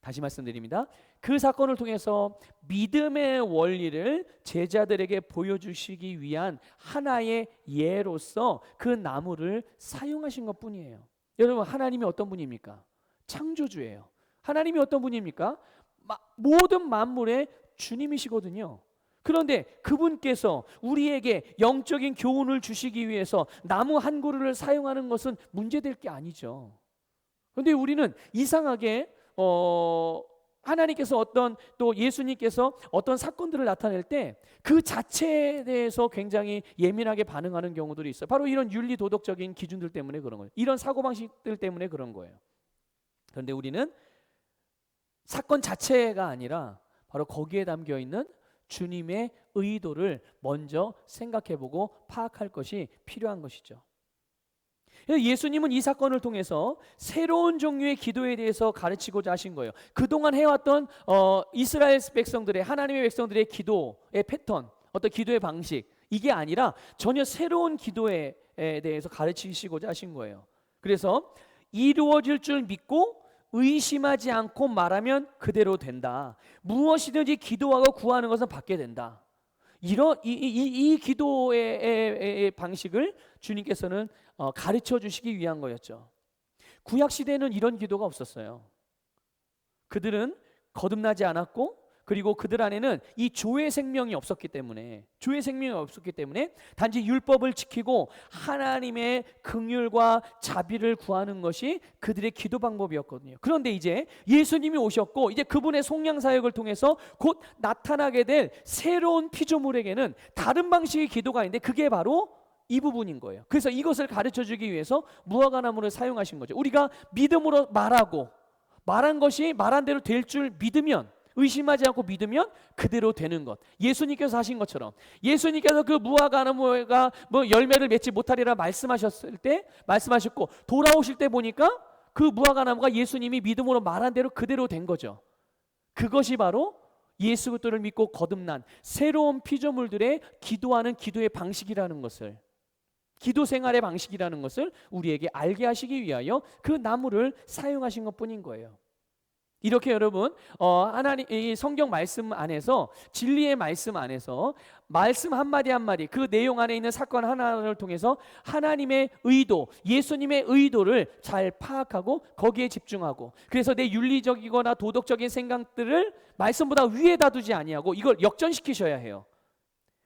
다시 말씀드립니다. 그 사건을 통해서 믿음의 원리를 제자들에게 보여주시기 위한 하나의 예로서 그 나무를 사용하신 것뿐이에요. 여러분, 하나님이 어떤 분입니까? 창조주예요. 하나님이 어떤 분입니까? 모든 만물의 주님이시거든요. 그런데 그분께서 우리에게 영적인 교훈을 주시기 위해서 나무 한 그루를 사용하는 것은 문제될 게 아니죠. 그런데 우리는 이상하게 하나님께서 또 예수님께서 어떤 사건들을 나타낼 때 그 자체에 대해서 굉장히 예민하게 반응하는 경우들이 있어요. 바로 이런 윤리 도덕적인 기준들 때문에 그런 거예요. 이런 사고방식들 때문에 그런 거예요. 그런데 우리는 사건 자체가 아니라 바로 거기에 담겨 있는 주님의 의도를 먼저 생각해보고 파악할 것이 필요한 것이죠. 예수님은 이 사건을 통해서 새로운 종류의 기도에 대해서 가르치고자 하신 거예요. 그동안 해왔던 이스라엘 백성들의, 하나님의 백성들의 기도의 패턴, 어떤 기도의 방식, 이게 아니라 전혀 새로운 기도에 대해서 가르치시고자 하신 거예요. 그래서 이루어질 줄 믿고 의심하지 않고 말하면 그대로 된다. 무엇이든지 기도하고 구하는 것은 받게 된다. 이 기도의 방식을 주님께서는 가르쳐 주시기 위한 거였죠. 구약 시대에는 이런 기도가 없었어요. 그들은 거듭나지 않았고, 그리고 그들 안에는 이 조의 생명이 없었기 때문에 단지 율법을 지키고 하나님의 긍휼과 자비를 구하는 것이 그들의 기도 방법이었거든요. 그런데 이제 예수님이 오셨고 이제 그분의 속량 사역을 통해서 곧 나타나게 될 새로운 피조물에게는 다른 방식의 기도가 있는데 그게 바로 이 부분인 거예요. 그래서 이것을 가르쳐주기 위해서 무화과 나무를 사용하신 거죠. 우리가 믿음으로 말한 것이 말한 대로 될 줄 믿으면, 의심하지 않고 믿으면 그대로 되는 것. 예수님께서 하신 것처럼 예수님께서 그 무화과 나무가 열매를 맺지 못하리라 말씀하셨고 돌아오실 때 보니까 그 무화과 나무가 예수님이 믿음으로 말한 대로 그대로 된 거죠. 그것이 바로 예수 그리스도를 믿고 거듭난 새로운 피조물들의 기도하는 기도의 방식이라는 것을, 기도 생활의 방식이라는 것을 우리에게 알게 하시기 위하여 그 나무를 사용하신 것뿐인 거예요. 이렇게 여러분 하나님 이 성경 말씀 안에서, 진리의 말씀 안에서 말씀 한마디 한마디, 그 내용 안에 있는 사건 하나를 통해서 하나님의 의도, 예수님의 의도를 잘 파악하고 거기에 집중하고, 그래서 내 윤리적이거나 도덕적인 생각들을 말씀보다 위에다 두지 아니하고 이걸 역전시키셔야 해요.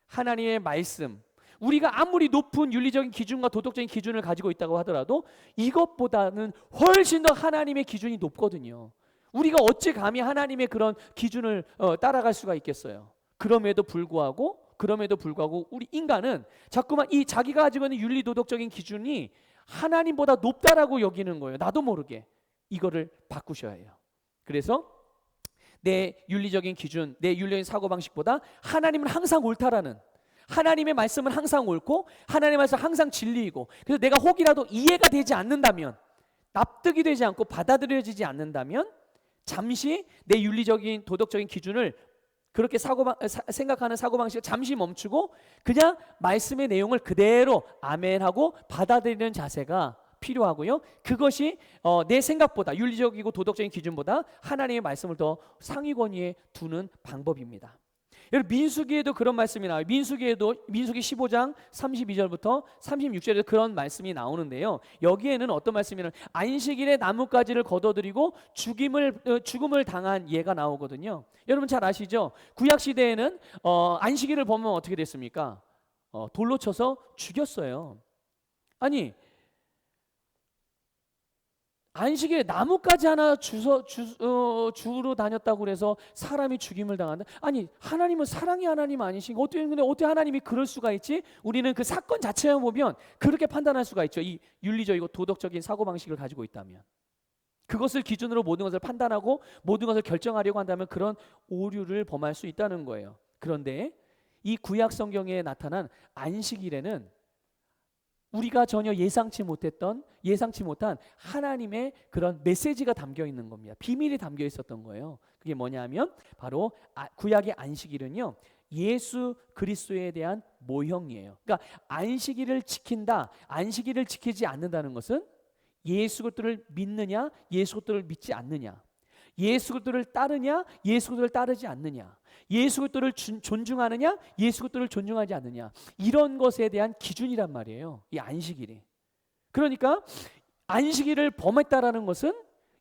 하나님의 말씀, 우리가 아무리 높은 윤리적인 기준과 도덕적인 기준을 가지고 있다고 하더라도 이것보다는 훨씬 더 하나님의 기준이 높거든요. 우리가 어찌 감히 하나님의 그런 기준을 따라갈 수가 있겠어요. 그럼에도 불구하고 우리 인간은 자꾸만 이 자기가 가지고 있는 윤리 도덕적인 기준이 하나님보다 높다라고 여기는 거예요. 나도 모르게. 이거를 바꾸셔야 해요. 그래서 내 윤리적인 기준, 내 윤리적인 사고방식보다 하나님은 항상 옳다라는, 하나님의 말씀은 항상 옳고 하나님의 말씀은 항상 진리이고, 그래서 내가 혹이라도 이해가 되지 않는다면, 납득이 되지 않고 받아들여지지 않는다면 잠시 내 윤리적인 도덕적인 기준을 그렇게 생각하는 사고방식을 잠시 멈추고 그냥 말씀의 내용을 그대로 아멘하고 받아들이는 자세가 필요하고요. 그것이 내 생각보다, 윤리적이고 도덕적인 기준보다 하나님의 말씀을 더 상위권위에 두는 방법입니다. 여러분, 민수기에도 그런 말씀이 나와요. 민수기 15장 32절부터 36절에 그런 말씀이 나오는데요. 여기에는 어떤 말씀이냐면 안식일에 나뭇가지를 걷어들이고 죽음을 당한 예가 나오거든요. 여러분 잘 아시죠? 구약 시대에는 안식일을 보면 어떻게 됐습니까? 돌로 쳐서 죽였어요. 아니, 안식일에 나뭇가지 하나 주로 다녔다고 그래서 사람이 죽임을 당한다? 아니, 하나님은 사랑의 하나님 아니신가? 어떻게 하나님이 그럴 수가 있지? 우리는 그 사건 자체만 보면 그렇게 판단할 수가 있죠. 이 윤리적이고 도덕적인 사고방식을 가지고 있다면, 그것을 기준으로 모든 것을 판단하고 모든 것을 결정하려고 한다면 그런 오류를 범할 수 있다는 거예요. 그런데 이 구약 성경에 나타난 안식일에는 우리가 전혀 예상치 못한 하나님의 그런 메시지가 담겨 있는 겁니다. 비밀이 담겨 있었던 거예요. 그게 뭐냐면 바로 구약의 안식일은요, 예수 그리스도에 대한 모형이에요. 그러니까 안식일을 지킨다, 안식일을 지키지 않는다는 것은 예수 그리스도를 믿느냐, 예수 그리스도를 믿지 않느냐, 예수 그리스도를 따르냐, 예수 그리스도를 따르지 않느냐, 예수 그리스도를 존중하느냐, 예수 그리스도를 존중하지 않느냐, 이런 것에 대한 기준이란 말이에요, 이 안식일이. 그러니까 안식일을 범했다라는 것은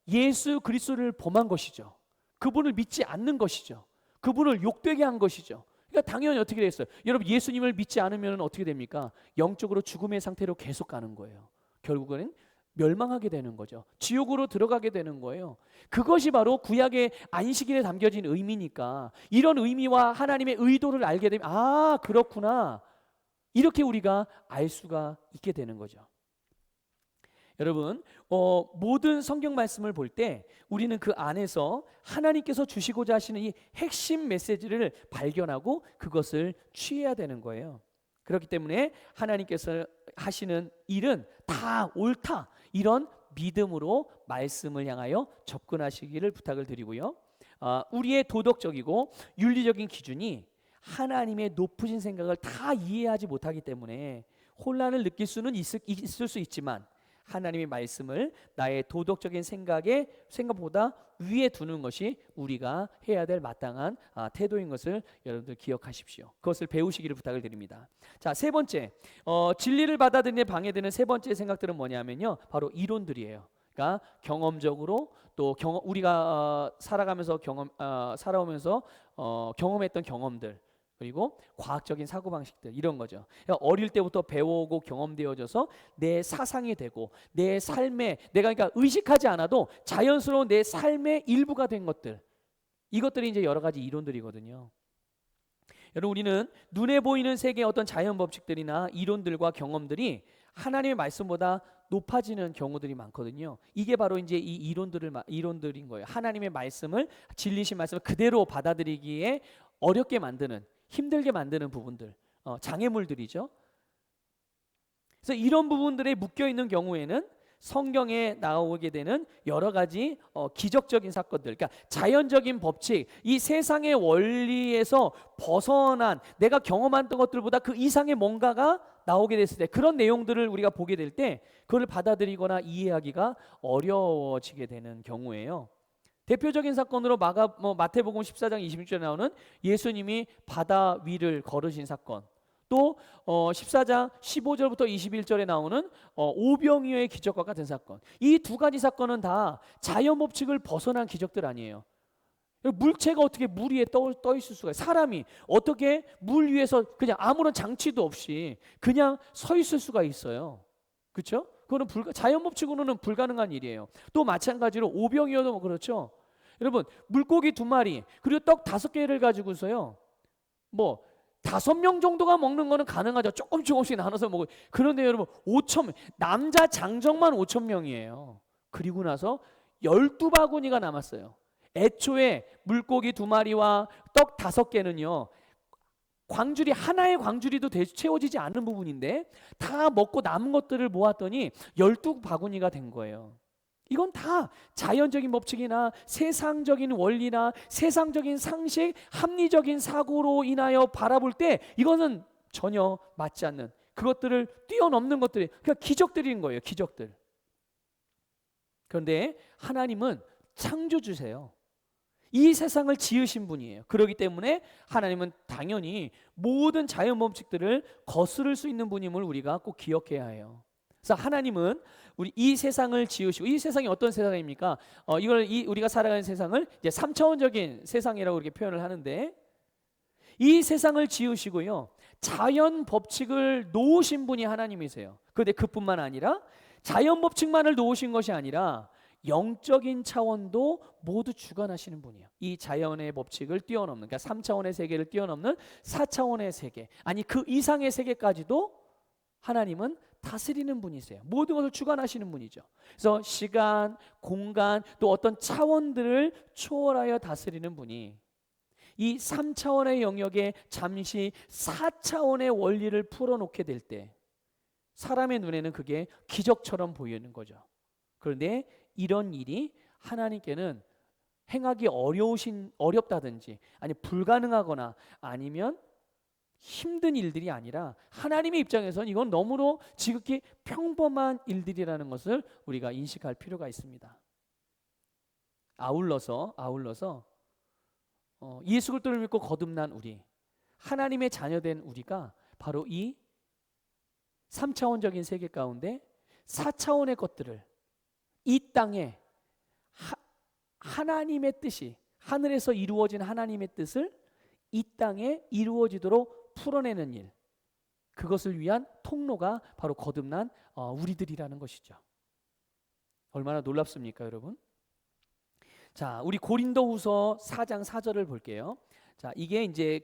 예수 그리스도를 범한 것이죠. 그분을 믿지 않는 것이죠. 그분을 욕되게 한 것이죠. 그러니까 당연히 어떻게 됐어요? 여러분, 예수님을 믿지 않으면 어떻게 됩니까? 영적으로 죽음의 상태로 계속 가는 거예요. 결국은 멸망하게 되는 거죠. 지옥으로 들어가게 되는 거예요. 그것이 바로 구약의 안식일에 담겨진 의미니까, 이런 의미와 하나님의 의도를 알게 되면 아, 그렇구나, 이렇게 우리가 알 수가 있게 되는 거죠. 여러분, 모든 성경 말씀을 볼 때 우리는 그 안에서 하나님께서 주시고자 하시는 이 핵심 메시지를 발견하고 그것을 취해야 되는 거예요. 그렇기 때문에 하나님께서 하시는 일은 다 옳다, 이런 믿음으로 말씀을 향하여 접근하시기를 부탁을 드리고요. 우리의 도덕적이고 윤리적인 기준이 하나님의 높으신 생각을 다 이해하지 못하기 때문에 혼란을 느낄 수는 있을 수 있지만, 하나님의 말씀을 나의 도덕적인 생각보다 위에 두는 것이 우리가 해야 될 마땅한 태도인 것을 여러분들 기억하십시오. 그것을 배우시기를 부탁을 드립니다. 자, 세 번째, 진리를 받아들이는 데 방해되는 세 번째 생각들은 뭐냐면요, 바로 이론들이에요. 그러니까 경험적으로 또 우리가 살아오면서 경험했던 경험들, 그리고 과학적인 사고방식들, 이런 거죠. 그러니까 어릴 때부터 배워오고 경험되어져서 내 사상이 되고 내 삶에 내가 그러니까 의식하지 않아도 자연스러운 내 삶의 일부가 된 것들, 이것들이 이제 여러 가지 이론들이거든요. 여러분, 우리는 눈에 보이는 세계의 어떤 자연 법칙들이나 이론들과 경험들이 하나님의 말씀보다 높아지는 경우들이 많거든요. 이게 바로 이제 이 이론들인 거예요. 하나님의 말씀을, 진리신 말씀을 그대로 받아들이기에 어렵게 만드는, 힘들게 만드는 부분들, 장애물들이죠. 그래서 이런 부분들에 묶여 있는 경우에는 성경에 나오게 되는 여러 가지 기적적인 사건들, 그러니까 자연적인 법칙, 이 세상의 원리에서 벗어난 내가 경험했던 것들보다 그 이상의 뭔가가 나오게 됐을 때, 그런 내용들을 우리가 보게 될 때 그걸 받아들이거나 이해하기가 어려워지게 되는 경우예요. 대표적인 사건으로 마태복음 14장 26절에 나오는 예수님이 바다 위를 걸으신 사건, 또 14장 15절부터 21절에 나오는 오병이어의 기적과 같은 사건, 이 두 가지 사건은 다 자연 법칙을 벗어난 기적들 아니에요. 물체가 어떻게 물 위에 떠 있을 수가 있어요? 사람이 어떻게 물 위에서 그냥 아무런 장치도 없이 그냥 서 있을 수가 있어요? 그렇죠? 그거는 자연 법칙으로는 불가능한 일이에요. 또 마찬가지로 오병이어도 그렇죠. 여러분, 물고기 2마리 그리고 떡 5개를 가지고서요, 5명 정도가 먹는 거는 가능하죠. 조금씩 나눠서 먹어요. 그런데 여러분, 5,000명, 남자 장정만 5,000명이에요. 그리고 나서 12바구니가 남았어요. 애초에 물고기 2마리와 떡 5개는요 광주리 하나의 광주리도 채워지지 않는 부분인데 다 먹고 남은 것들을 모았더니 12바구니가 된 거예요. 이건 다 자연적인 법칙이나 세상적인 원리나 세상적인 상식, 합리적인 사고로 인하여 바라볼 때 이거는 전혀 맞지 않는, 그것들을 뛰어넘는 것들이, 그러니까 기적들인 거예요. 기적들. 그런데 하나님은 창조주세요. 이 세상을 지으신 분이에요. 그렇기 때문에 하나님은 당연히 모든 자연 법칙들을 거스를 수 있는 분임을 우리가 꼭 기억해야 해요. 그래서 하나님은 우리 이 세상을 지으시고, 이 세상이 어떤 세상입니까? 우리가 살아가는 세상을 이제 3차원적인 세상이라고 이렇게 표현을 하는데, 이 세상을 지으시고요 자연 법칙을 놓으신 분이 하나님이세요. 그런데 그뿐만 아니라 자연 법칙만을 놓으신 것이 아니라 영적인 차원도 모두 주관하시는 분이에요. 이 자연의 법칙을 뛰어넘는, 그러니까 3차원의 세계를 뛰어넘는 4차원의 세계, 아니 그 이상의 세계까지도 하나님은 다스리는 분이세요. 모든 것을 주관하시는 분이죠. 그래서 시간, 공간, 또 어떤 차원들을 초월하여 다스리는 분이 이 3차원의 영역에 잠시 4차원의 원리를 풀어놓게 될 때 사람의 눈에는 그게 기적처럼 보이는 거죠. 그런데 이런 일이 하나님께는 행하기 어렵다든지 아니 불가능하거나 아니면 힘든 일들이 아니라 하나님의 입장에서는 이건 너무도 지극히 평범한 일들이라는 것을 우리가 인식할 필요가 있습니다. 아울러서 예수 그리스도를 믿고 거듭난 우리, 하나님의 자녀된 우리가 바로 이 3차원적인 세계 가운데 4차원의 것들을 이 땅에 하나님의 뜻이, 하늘에서 이루어진 하나님의 뜻을 이 땅에 이루어지도록 풀어내는 일, 그것을 위한 통로가 바로 거듭난 우리들이라는 것이죠. 얼마나 놀랍습니까, 여러분? 자, 우리 고린도후서 4장 4절을 볼게요. 자, 이게 이제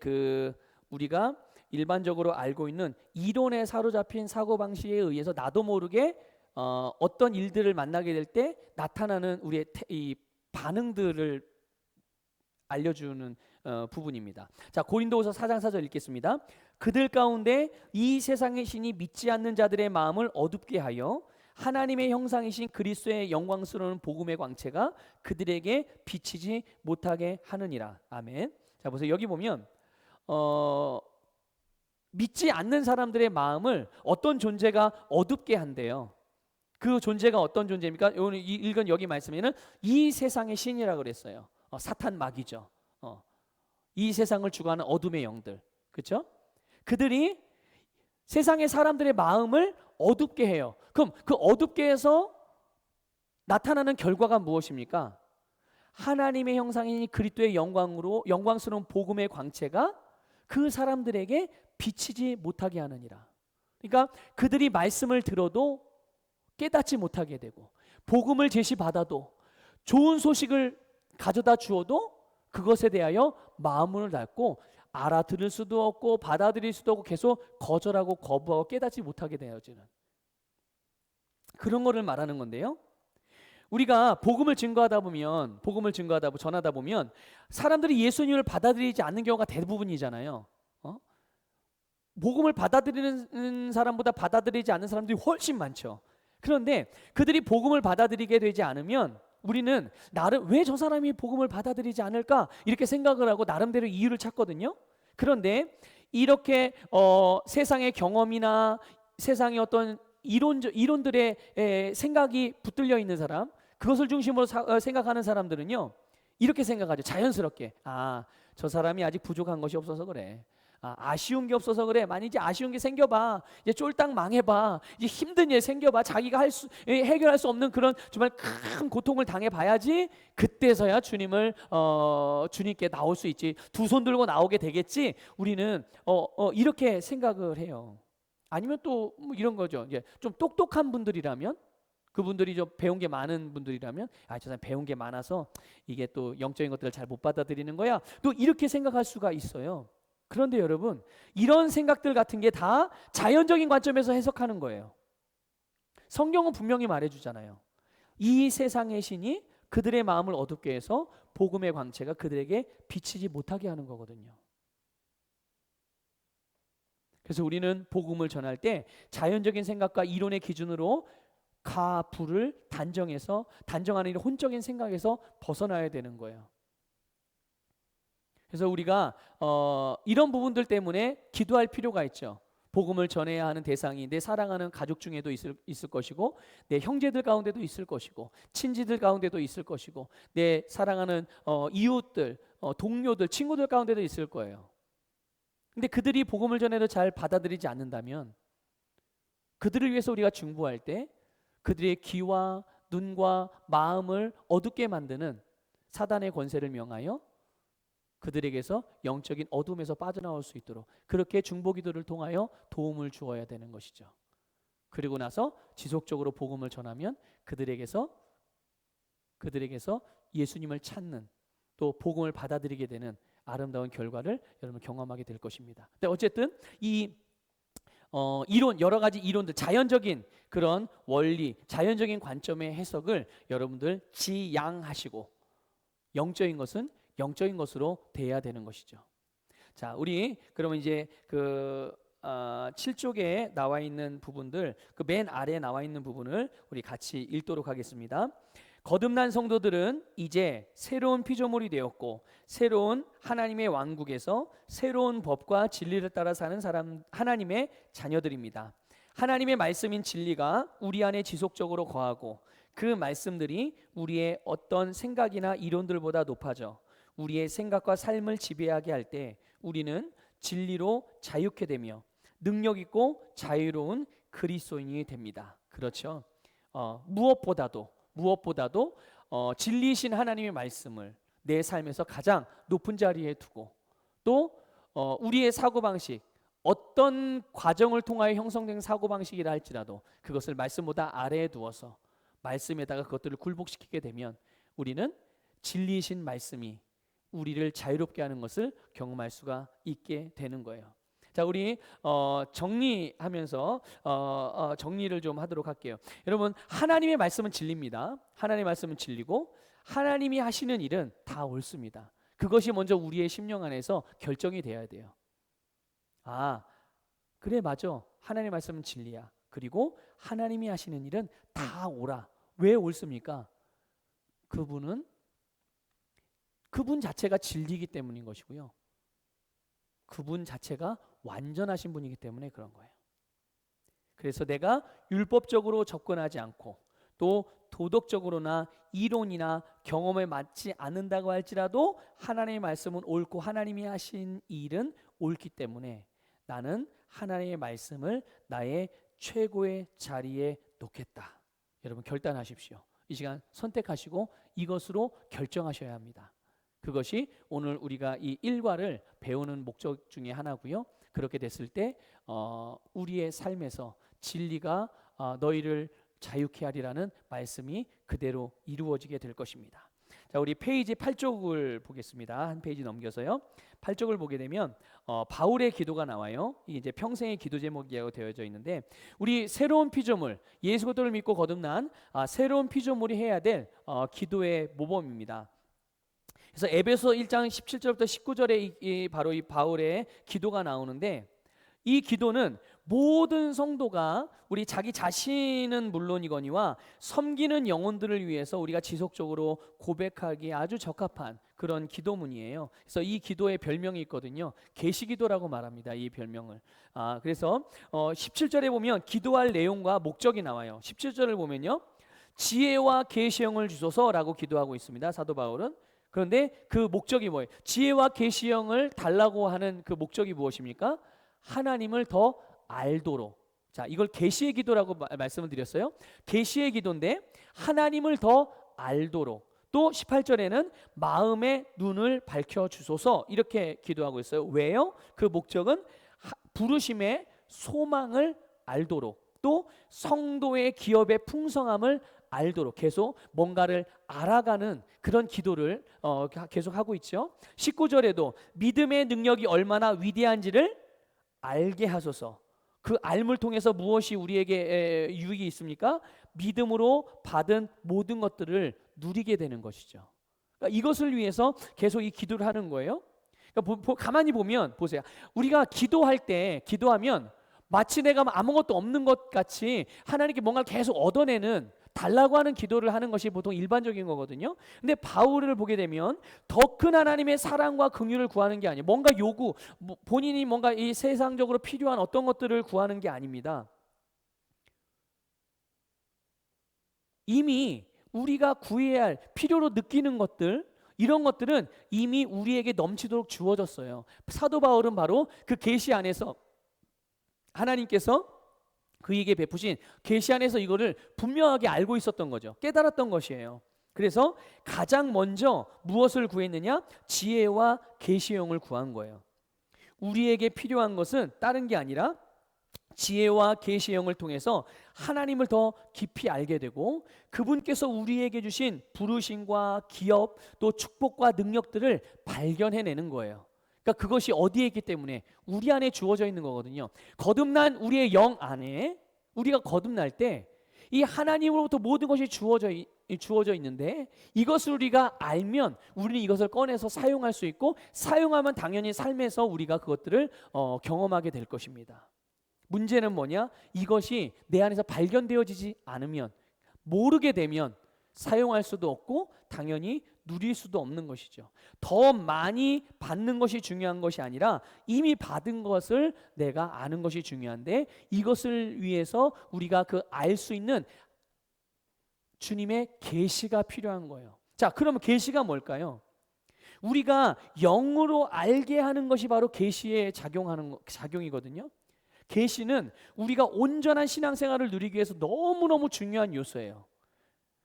우리가 일반적으로 알고 있는 이론에 사로잡힌 사고방식에 의해서 나도 모르게 어떤 일들을 만나게 될 때 나타나는 우리의 이 반응들을 알려주는 부분입니다. 자, 고린도후서 4장 4절 읽겠습니다. 그들 가운데 이 세상의 신이 믿지 않는 자들의 마음을 어둡게 하여 하나님의 형상이신 그리스도의 영광스러운 복음의 광채가 그들에게 비치지 못하게 하느니라. 아멘. 자, 보세요. 여기 보면 믿지 않는 사람들의 마음을 어떤 존재가 어둡게 한대요. 그 존재가 어떤 존재입니까? 오늘 읽은 여기 말씀에는 이 세상의 신이라고 그랬어요. 사탄 마귀죠. 이 세상을 주관하는 어둠의 영들, 그렇죠? 그들이 세상의 사람들의 마음을 어둡게 해요. 그럼 그 어둡게 해서 나타나는 결과가 무엇입니까? 하나님의 형상인 그리스도의 영광스러운 복음의 광채가 그 사람들에게 비치지 못하게 하느니라. 그러니까 그들이 말씀을 들어도 깨닫지 못하게 되고, 복음을 제시받아도, 좋은 소식을 가져다 주어도 그것에 대하여 마음을 닫고 알아들을 수도 없고 받아들일 수도 없고 계속 거절하고 거부하고 깨닫지 못하게 되어지는 그런 거를 말하는 건데요. 우리가 복음을 증거하다 보면, 전하다 보면 사람들이 예수님을 받아들이지 않는 경우가 대부분이잖아요. 복음을 받아들이는 사람보다 받아들이지 않는 사람들이 훨씬 많죠. 그런데 그들이 복음을 받아들이게 되지 않으면 우리는 왜 저 사람이 복음을 받아들이지 않을까 이렇게 생각을 하고 나름대로 이유를 찾거든요. 그런데 이렇게 세상의 경험이나 세상의 어떤 이론들의 생각이 붙들려 있는 사람, 그것을 중심으로 생각하는 사람들은요 이렇게 생각하죠. 자연스럽게 저 사람이 아직 부족한 것이 없어서 그래. 아쉬운 게 없어서 그래. 만약 이제 아쉬운 게 생겨봐, 이제 쫄딱 망해봐, 이제 힘든 일 생겨봐, 자기가 해결할 수 없는 그런 정말 큰 고통을 당해봐야지 그때서야 주님께 나올 수 있지, 두 손 들고 나오게 되겠지. 우리는 이렇게 생각을 해요. 아니면 또 뭐 이런 거죠. 이제 좀 똑똑한 분들이라면, 그분들이 좀 배운 게 많은 분들이라면 저 사람 배운 게 많아서 이게 또 영적인 것들을 잘 못 받아들이는 거야, 또 이렇게 생각할 수가 있어요. 그런데 여러분, 이런 생각들 같은 게 다 자연적인 관점에서 해석하는 거예요. 성경은 분명히 말해주잖아요. 이 세상의 신이 그들의 마음을 어둡게 해서 복음의 광채가 그들에게 비치지 못하게 하는 거거든요. 그래서 우리는 복음을 전할 때 자연적인 생각과 이론의 기준으로 가, 부를 단정하는 이 혼적인 생각에서 벗어나야 되는 거예요. 그래서 우리가 이런 부분들 때문에 기도할 필요가 있죠. 복음을 전해야 하는 대상이 내 사랑하는 가족 중에도 있을 것이고, 내 형제들 가운데도 있을 것이고, 친지들 가운데도 있을 것이고, 내 사랑하는 이웃들, 동료들, 친구들 가운데도 있을 거예요. 근데 그들이 복음을 전해도 잘 받아들이지 않는다면, 그들을 위해서 우리가 중보할 때 그들의 귀와 눈과 마음을 어둡게 만드는 사단의 권세를 명하여 그들에게서 영적인 어둠에서 빠져나올 수 있도록 그렇게 중보기도를 통하여 도움을 주어야 되는 것이죠. 그리고 나서 지속적으로 복음을 전하면 그들에게서 예수님을 찾는, 또 복음을 받아들이게 되는 아름다운 결과를 여러분 경험하게 될 것입니다. 근데 어쨌든 이 이론, 여러 가지 이론들, 자연적인 그런 원리, 자연적인 관점의 해석을 여러분들 지양하시고, 영적인 것은 영적인 것으로 대해야 되는 것이죠. 자, 우리 그러면 이제 7쪽에 나와 있는 부분들, 그 맨 아래에 나와 있는 부분을 우리 같이 읽도록 하겠습니다. 거듭난 성도들은 이제 새로운 피조물이 되었고, 새로운 하나님의 왕국에서 새로운 법과 진리를 따라 사는 하나님의 자녀들입니다. 하나님의 말씀인 진리가 우리 안에 지속적으로 거하고, 그 말씀들이 우리의 어떤 생각이나 이론들보다 높아져 우리의 생각과 삶을 지배하게 할 때 우리는 진리로 자유케 되며 능력 있고 자유로운 그리스도인이 됩니다. 그렇죠. 무엇보다도 진리이신 하나님의 말씀을 내 삶에서 가장 높은 자리에 두고, 또 우리의 사고방식, 어떤 과정을 통하여 형성된 사고방식이라 할지라도 그것을 말씀보다 아래에 두어서 말씀에다가 그것들을 굴복시키게 되면 우리는 진리이신 말씀이 우리를 자유롭게 하는 것을 경험할 수가 있게 되는 거예요. 자, 우리 정리하면서 정리를 좀 하도록 할게요. 여러분, 하나님의 말씀은 진리입니다. 하나님의 말씀은 진리고, 하나님이 하시는 일은 다 옳습니다. 그것이 먼저 우리의 심령 안에서 결정이 돼야 돼요. 아, 그래, 맞아. 하나님의 말씀은 진리야. 그리고 하나님이 하시는 일은 다 옳아. 왜 옳습니까? 그분 자체가 진리이기 때문인 것이고요. 그분 자체가 완전하신 분이기 때문에 그런 거예요. 그래서 내가 율법적으로 접근하지 않고, 또 도덕적으로나 이론이나 경험에 맞지 않는다고 할지라도 하나님의 말씀은 옳고 하나님이 하신 일은 옳기 때문에 나는 하나님의 말씀을 나의 최고의 자리에 놓겠다. 여러분, 결단하십시오. 이 시간 선택하시고 이것으로 결정하셔야 합니다. 그것이 오늘 우리가 이 일과를 배우는 목적 중에 하나고요. 그렇게 됐을 때 우리의 삶에서 진리가 너희를 자유케 하리라는 말씀이 그대로 이루어지게 될 것입니다. 자, 우리 페이지 8쪽을 보겠습니다. 한 페이지 넘겨서요. 8쪽을 보게 되면 바울의 기도가 나와요. 이게 이제 평생의 기도 제목이라고 되어져 있는데, 우리 새로운 피조물, 예수 그리스도를 믿고 거듭난 새로운 피조물이 해야 될 기도의 모범입니다. 그래서 에베소 1장 17절부터 19절에 바로 이 바울의 기도가 나오는데, 이 기도는 모든 성도가 우리 자기 자신은 물론이거니와 섬기는 영혼들을 위해서 우리가 지속적으로 고백하기에 아주 적합한 그런 기도문이에요. 그래서 이 기도의 별명이 있거든요. 계시기도라고 말합니다. 이 별명을. 그래서 17절에 보면 기도할 내용과 목적이 나와요. 17절을 보면요, 지혜와 계시형을 주소서라고 기도하고 있습니다. 사도 바울은. 그런데 그 목적이 뭐예요? 지혜와 계시형을 달라고 하는 그 목적이 무엇입니까? 하나님을 더 알도록. 자, 이걸 계시의 기도라고 말씀을 드렸어요. 계시의 기도인데 하나님을 더 알도록. 또 18절에는 마음의 눈을 밝혀 주소서, 이렇게 기도하고 있어요. 왜요? 그 목적은 부르심의 소망을 알도록, 또 성도의 기업의 풍성함을 알도록 계속 뭔가를 알아가는 그런 기도를 계속 하고 있죠. 19절에도 믿음의 능력이 얼마나 위대한지를 알게 하소서. 그 알물 통해서 무엇이 우리에게 유익이 있습니까? 믿음으로 받은 모든 것들을 누리게 되는 것이죠. 그러니까 이것을 위해서 계속 이 기도를 하는 거예요. 그러니까 가만히 보면 보세요. 우리가 기도할 때 기도하면 마치 내가 아무것도 없는 것 같이 하나님께 뭔가 계속 얻어내는 달라고 하는 기도를 하는 것이 보통 일반적인 거거든요. 근데 바울을 보게 되면 더 큰 하나님의 사랑과 긍휼을 구하는 게 아니에요. 뭔가 요구, 본인이 뭔가 이 세상적으로 필요한 어떤 것들을 구하는 게 아닙니다. 이미 우리가 구해야 할 필요로 느끼는 것들, 이런 것들은 이미 우리에게 넘치도록 주어졌어요. 사도 바울은 바로 그 계시 안에서 하나님께서 그에게 베푸신 계시 안에서 이거를 분명하게 알고 있었던 거죠. 깨달았던 것이에요. 그래서 가장 먼저 무엇을 구했느냐? 지혜와 계시의 영을 구한 거예요. 우리에게 필요한 것은 다른 게 아니라 지혜와 계시의 영을 통해서 하나님을 더 깊이 알게 되고 그분께서 우리에게 주신 부르심과 기업 또 축복과 능력들을 발견해내는 거예요. 그러니까 그것이 어디에 있기 때문에 우리 안에 주어져 있는 거거든요. 거듭난 우리의 영 안에 우리가 거듭날 때 이 하나님으로부터 모든 것이 주어져 있는데 이것을 우리가 알면 우리는 이것을 꺼내서 사용할 수 있고 사용하면 당연히 삶에서 우리가 그것들을 경험하게 될 것입니다. 문제는 뭐냐? 이것이 내 안에서 발견되어지지 않으면 모르게 되면 사용할 수도 없고 당연히 누릴 수도 없는 것이죠. 더 많이 받는 것이 중요한 것이 아니라 이미 받은 것을 내가 아는 것이 중요한데 이것을 위해서 우리가 그 알 수 있는 주님의 계시가 필요한 거예요. 자, 그러면 계시가 뭘까요? 우리가 영으로 알게 하는 것이 바로 계시에 작용이거든요. 계시는 우리가 온전한 신앙생활을 누리기 위해서 너무너무 중요한 요소예요.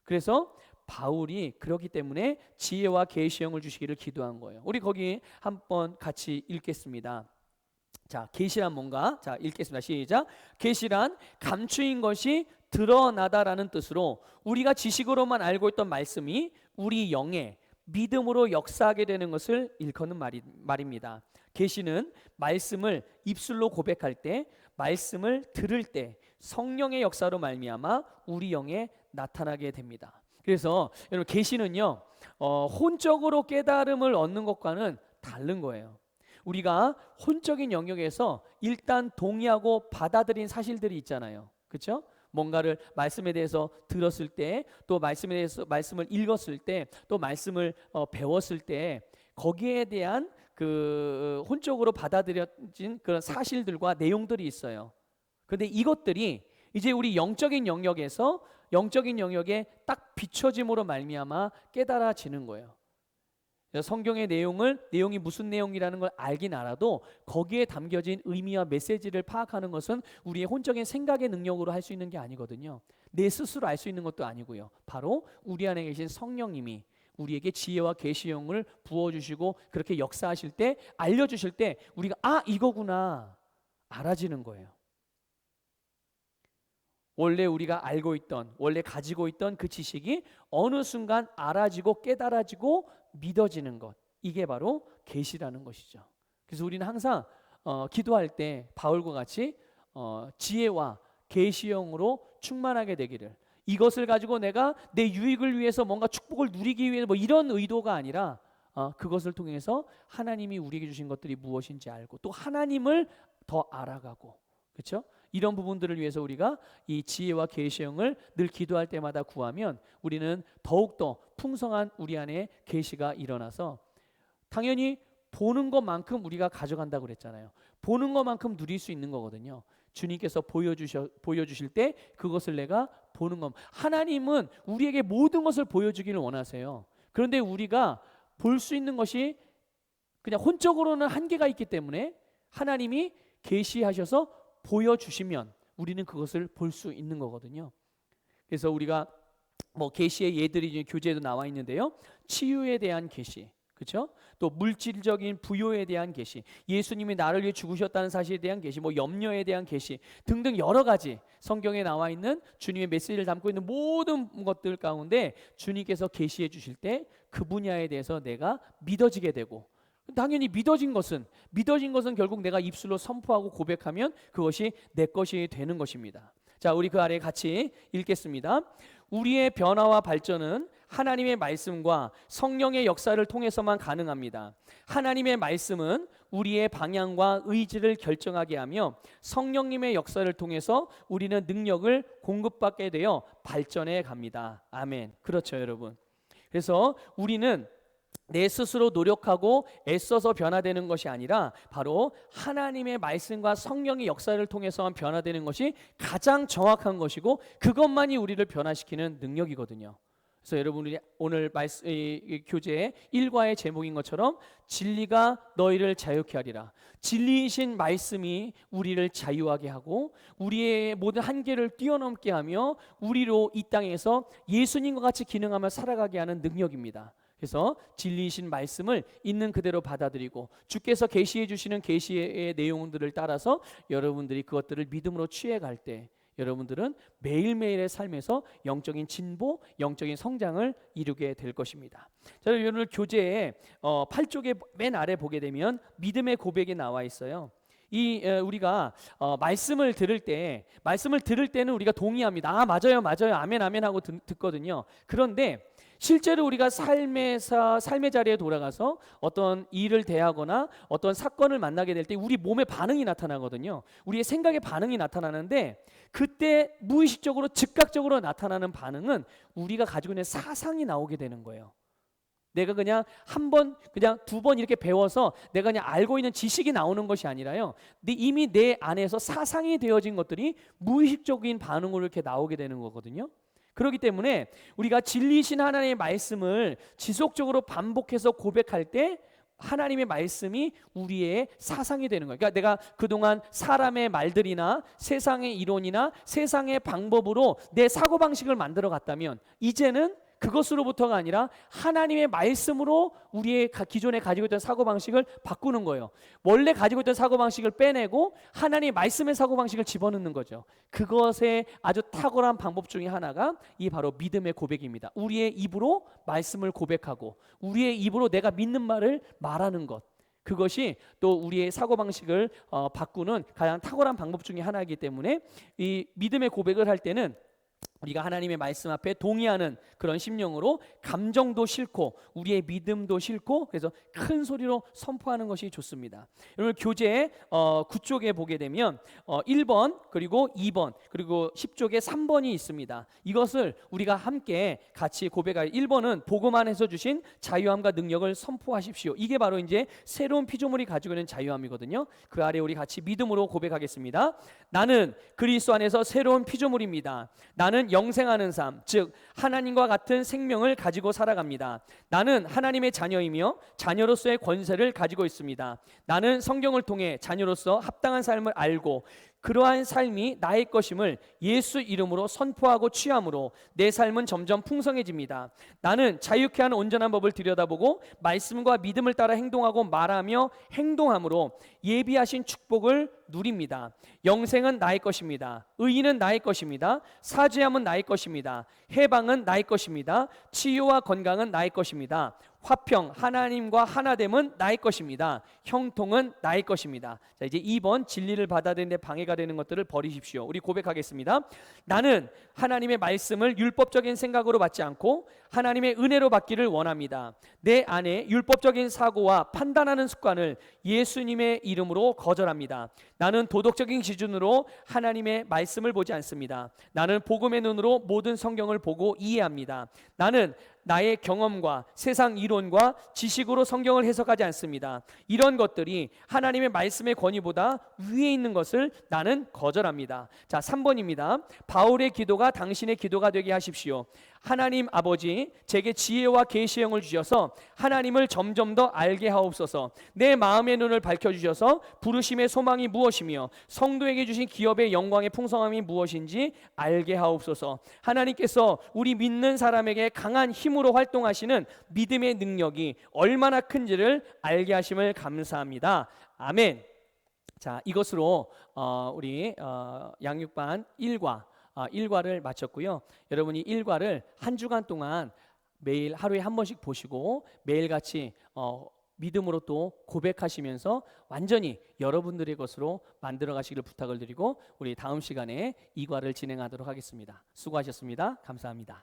그래서 바울이 그렇기 때문에 지혜와 계시의 영을 주시기를 기도한 거예요. 우리 거기 한번 같이 읽겠습니다. 자, 계시란 뭔가? 자, 읽겠습니다. 시작. 계시란 감추인 것이 드러나다라는 뜻으로 우리가 지식으로만 알고 있던 말씀이 우리 영에 믿음으로 역사하게 되는 것을 일컫는 말입니다. 계시는 말씀을 입술로 고백할 때, 말씀을 들을 때 성령의 역사로 말미암아 우리 영에 나타나게 됩니다. 그래서 여러분 계시는요 혼적으로 깨달음을 얻는 것과는 다른 거예요. 우리가 혼적인 영역에서 일단 동의하고 받아들인 사실들이 있잖아요. 그렇죠? 뭔가를 말씀에 대해서 들었을 때, 또 말씀에 대해서 말씀을 읽었을 때, 또 말씀을 배웠을 때 거기에 대한 그 혼적으로 받아들여진 그런 사실들과 내용들이 있어요. 그런데 이것들이 이제 우리 영적인 영역에 딱 비춰짐으로 말미암아 깨달아지는 거예요. 성경의 내용이 무슨 내용이라는 걸 알긴 알아도 거기에 담겨진 의미와 메시지를 파악하는 것은 우리의 혼적인 생각의 능력으로 할 수 있는 게 아니거든요. 내 스스로 알 수 있는 것도 아니고요. 바로 우리 안에 계신 성령님이 우리에게 지혜와 계시의 영을 부어주시고 그렇게 역사하실 때, 알려주실 때 우리가 이거구나 알아지는 거예요. 원래 우리가 알고 있던, 원래 가지고 있던 그 지식이 어느 순간 알아지고 깨달아지고 믿어지는 것, 이게 바로 계시라는 것이죠. 그래서 우리는 항상 기도할 때 바울과 같이 지혜와 계시의 영으로 충만하게 되기를, 이것을 가지고 내가 내 유익을 위해서 뭔가 축복을 누리기 위해 뭐 이런 의도가 아니라 그것을 통해서 하나님이 우리에게 주신 것들이 무엇인지 알고 또 하나님을 더 알아가고, 그렇죠? 이런 부분들을 위해서 우리가 이 지혜와 계시의 영을 늘 기도할 때마다 구하면 우리는 더욱더 풍성한 우리 안에 계시가 일어나서, 당연히 보는 것만큼 우리가 가져간다고 그랬잖아요. 보는 것만큼 누릴 수 있는 거거든요. 주님께서 보여주실 때 그것을 내가 보는 것. 하나님은 우리에게 모든 것을 보여주기를 원하세요. 그런데 우리가 볼 수 있는 것이 그냥 혼적으로는 한계가 있기 때문에 하나님이 계시하셔서 보여주시면 우리는 그것을 볼 수 있는 거거든요. 그래서 우리가 뭐 계시의 예들이 교재에도 나와 있는데요. 치유에 대한 계시, 그렇죠? 또 물질적인 부요에 대한 계시, 예수님이 나를 위해 죽으셨다는 사실에 대한 계시, 뭐 염려에 대한 계시 등등 여러 가지 성경에 나와 있는 주님의 메시지를 담고 있는 모든 것들 가운데 주님께서 계시해 주실 때 그 분야에 대해서 내가 믿어지게 되고, 당연히 믿어진 것은 결국 내가 입술로 선포하고 고백하면 그것이 내 것이 되는 것입니다. 자, 우리 그 아래 같이 읽겠습니다. 우리의 변화와 발전은 하나님의 말씀과 성령의 역사를 통해서만 가능합니다. 하나님의 말씀은 우리의 방향과 의지를 결정하게 하며 성령님의 역사를 통해서 우리는 능력을 공급받게 되어 발전해 갑니다. 아멘. 그렇죠, 여러분. 그래서 우리는 내 스스로 노력하고 애써서 변화되는 것이 아니라 바로 하나님의 말씀과 성령의 역사를 통해서만 변화되는 것이 가장 정확한 것이고 그것만이 우리를 변화시키는 능력이거든요. 그래서 여러분이 오늘 이 교재의 1과의 제목인 것처럼 진리가 너희를 자유케 하리라. 진리이신 말씀이 우리를 자유하게 하고 우리의 모든 한계를 뛰어넘게 하며 우리로 이 땅에서 예수님과 같이 기능하며 살아가게 하는 능력입니다. 그래서 진리이신 말씀을 있는 그대로 받아들이고 주께서 계시해 주시는 계시의 내용들을 따라서 여러분들이 그것들을 믿음으로 취해갈 때 여러분들은 매일매일의 삶에서 영적인 진보, 영적인 성장을 이루게 될 것입니다. 자, 오늘 교재의 8쪽의 맨 아래 보게 되면 믿음의 고백이 나와 있어요. 우리가 말씀을 들을 때는 우리가 동의합니다. 아, 맞아요, 아멘, 아멘 하고 듣거든요. 그런데 실제로 우리가 삶의 자리에 돌아가서 어떤 일을 대하거나 어떤 사건을 만나게 될 때 우리 몸에 반응이 나타나거든요. 우리의 생각에 반응이 나타나는데 그때 무의식적으로 즉각적으로 나타나는 반응은 우리가 가지고 있는 사상이 나오게 되는 거예요. 내가 그냥 한 번, 그냥 두 번 이렇게 배워서 내가 그냥 알고 있는 지식이 나오는 것이 아니라요. 이미 내 안에서 사상이 되어진 것들이 무의식적인 반응으로 이렇게 나오게 되는 거거든요. 그렇기 때문에 우리가 진리이신 하나님의 말씀을 지속적으로 반복해서 고백할 때 하나님의 말씀이 우리의 사상이 되는 거예요. 그러니까 내가 그동안 사람의 말들이나 세상의 이론이나 세상의 방법으로 내 사고방식을 만들어 갔다면 이제는 그것으로부터가 아니라 하나님의 말씀으로 우리의 기존에 가지고 있던 사고방식을 바꾸는 거예요. 원래 가지고 있던 사고방식을 빼내고 하나님의 말씀의 사고방식을 집어넣는 거죠. 그것의 아주 탁월한 방법 중에 하나가 이 바로 믿음의 고백입니다. 우리의 입으로 말씀을 고백하고 우리의 입으로 내가 믿는 말을 말하는 것, 그것이 또 우리의 사고방식을 바꾸는 가장 탁월한 방법 중에 하나이기 때문에 이 믿음의 고백을 할 때는 우리가 하나님의 말씀 앞에 동의하는 그런 심령으로 감정도 싫고 우리의 믿음도 싫고 그래서 큰 소리로 선포하는 것이 좋습니다. 여러분 교재 9쪽에 보게 되면 1번 그리고 2번 그리고 10쪽에 3번이 있습니다. 이것을 우리가 함께 같이 고백할 1번은 복음 안에서 주신 자유함과 능력을 선포하십시오. 이게 바로 이제 새로운 피조물이 가지고 있는 자유함이거든요. 그 아래 우리 같이 믿음으로 고백하겠습니다. 나는 그리스도 안에서 새로운 피조물입니다. 나는 영생하는 삶, 즉 하나님과 같은 생명을 가지고 살아갑니다. 나는 하나님의 자녀이며 자녀로서의 권세를 가지고 있습니다. 나는 성경을 통해 자녀로서 합당한 삶을 알고 그러한 삶이 나의 것임을 예수 이름으로 선포하고 취함으로 내 삶은 점점 풍성해집니다. 나는 자유케 하는 온전한 법을 들여다보고 말씀과 믿음을 따라 행동하고 말하며 행동함으로 예비하신 축복을 누립니다. 영생은 나의 것입니다. 의인은 나의 것입니다. 사죄함은 나의 것입니다. 해방은 나의 것입니다. 치유와 건강은 나의 것입니다. 화평, 하나님과 하나됨은 나의 것입니다. 형통은 나의 것입니다. 자, 이제 2번 진리를 받아들이는데 방해가 되는 것들을 버리십시오. 우리 고백하겠습니다. 나는 하나님의 말씀을 율법적인 생각으로 받지 않고 하나님의 은혜로 받기를 원합니다. 내 안에 율법적인 사고와 판단하는 습관을 예수님의 이름으로 거절합니다. 나는 도덕적인 기준으로 하나님의 말씀을 보지 않습니다. 나는 복음의 눈으로 모든 성경을 보고 이해합니다. 나는 나의 경험과 세상 이론과 지식으로 성경을 해석하지 않습니다. 이런 것들이 하나님의 말씀의 권위보다 위에 있는 것을 나는 거절합니다. 자, 3번입니다. 바울의 기도가 당신의 기도가 되게 하십시오. 하나님 아버지, 제게 지혜와 계시의 영을 주셔서 하나님을 점점 더 알게 하옵소서. 내 마음의 눈을 밝혀주셔서 부르심의 소망이 무엇이며 성도에게 주신 기업의 영광의 풍성함이 무엇인지 알게 하옵소서. 하나님께서 우리 믿는 사람에게 강한 힘으로 활동하시는 믿음의 능력이 얼마나 큰지를 알게 하심을 감사합니다. 아멘. 자, 이것으로 우리 양육반 1과를 마쳤고요. 여러분이 1과를 한 주간 동안 매일 하루에 한 번씩 보시고 매일같이 믿음으로 또 고백하시면서 완전히 여러분들의 것으로 만들어 가시기를 부탁을 드리고 우리 다음 시간에 2과를 진행하도록 하겠습니다. 수고하셨습니다. 감사합니다.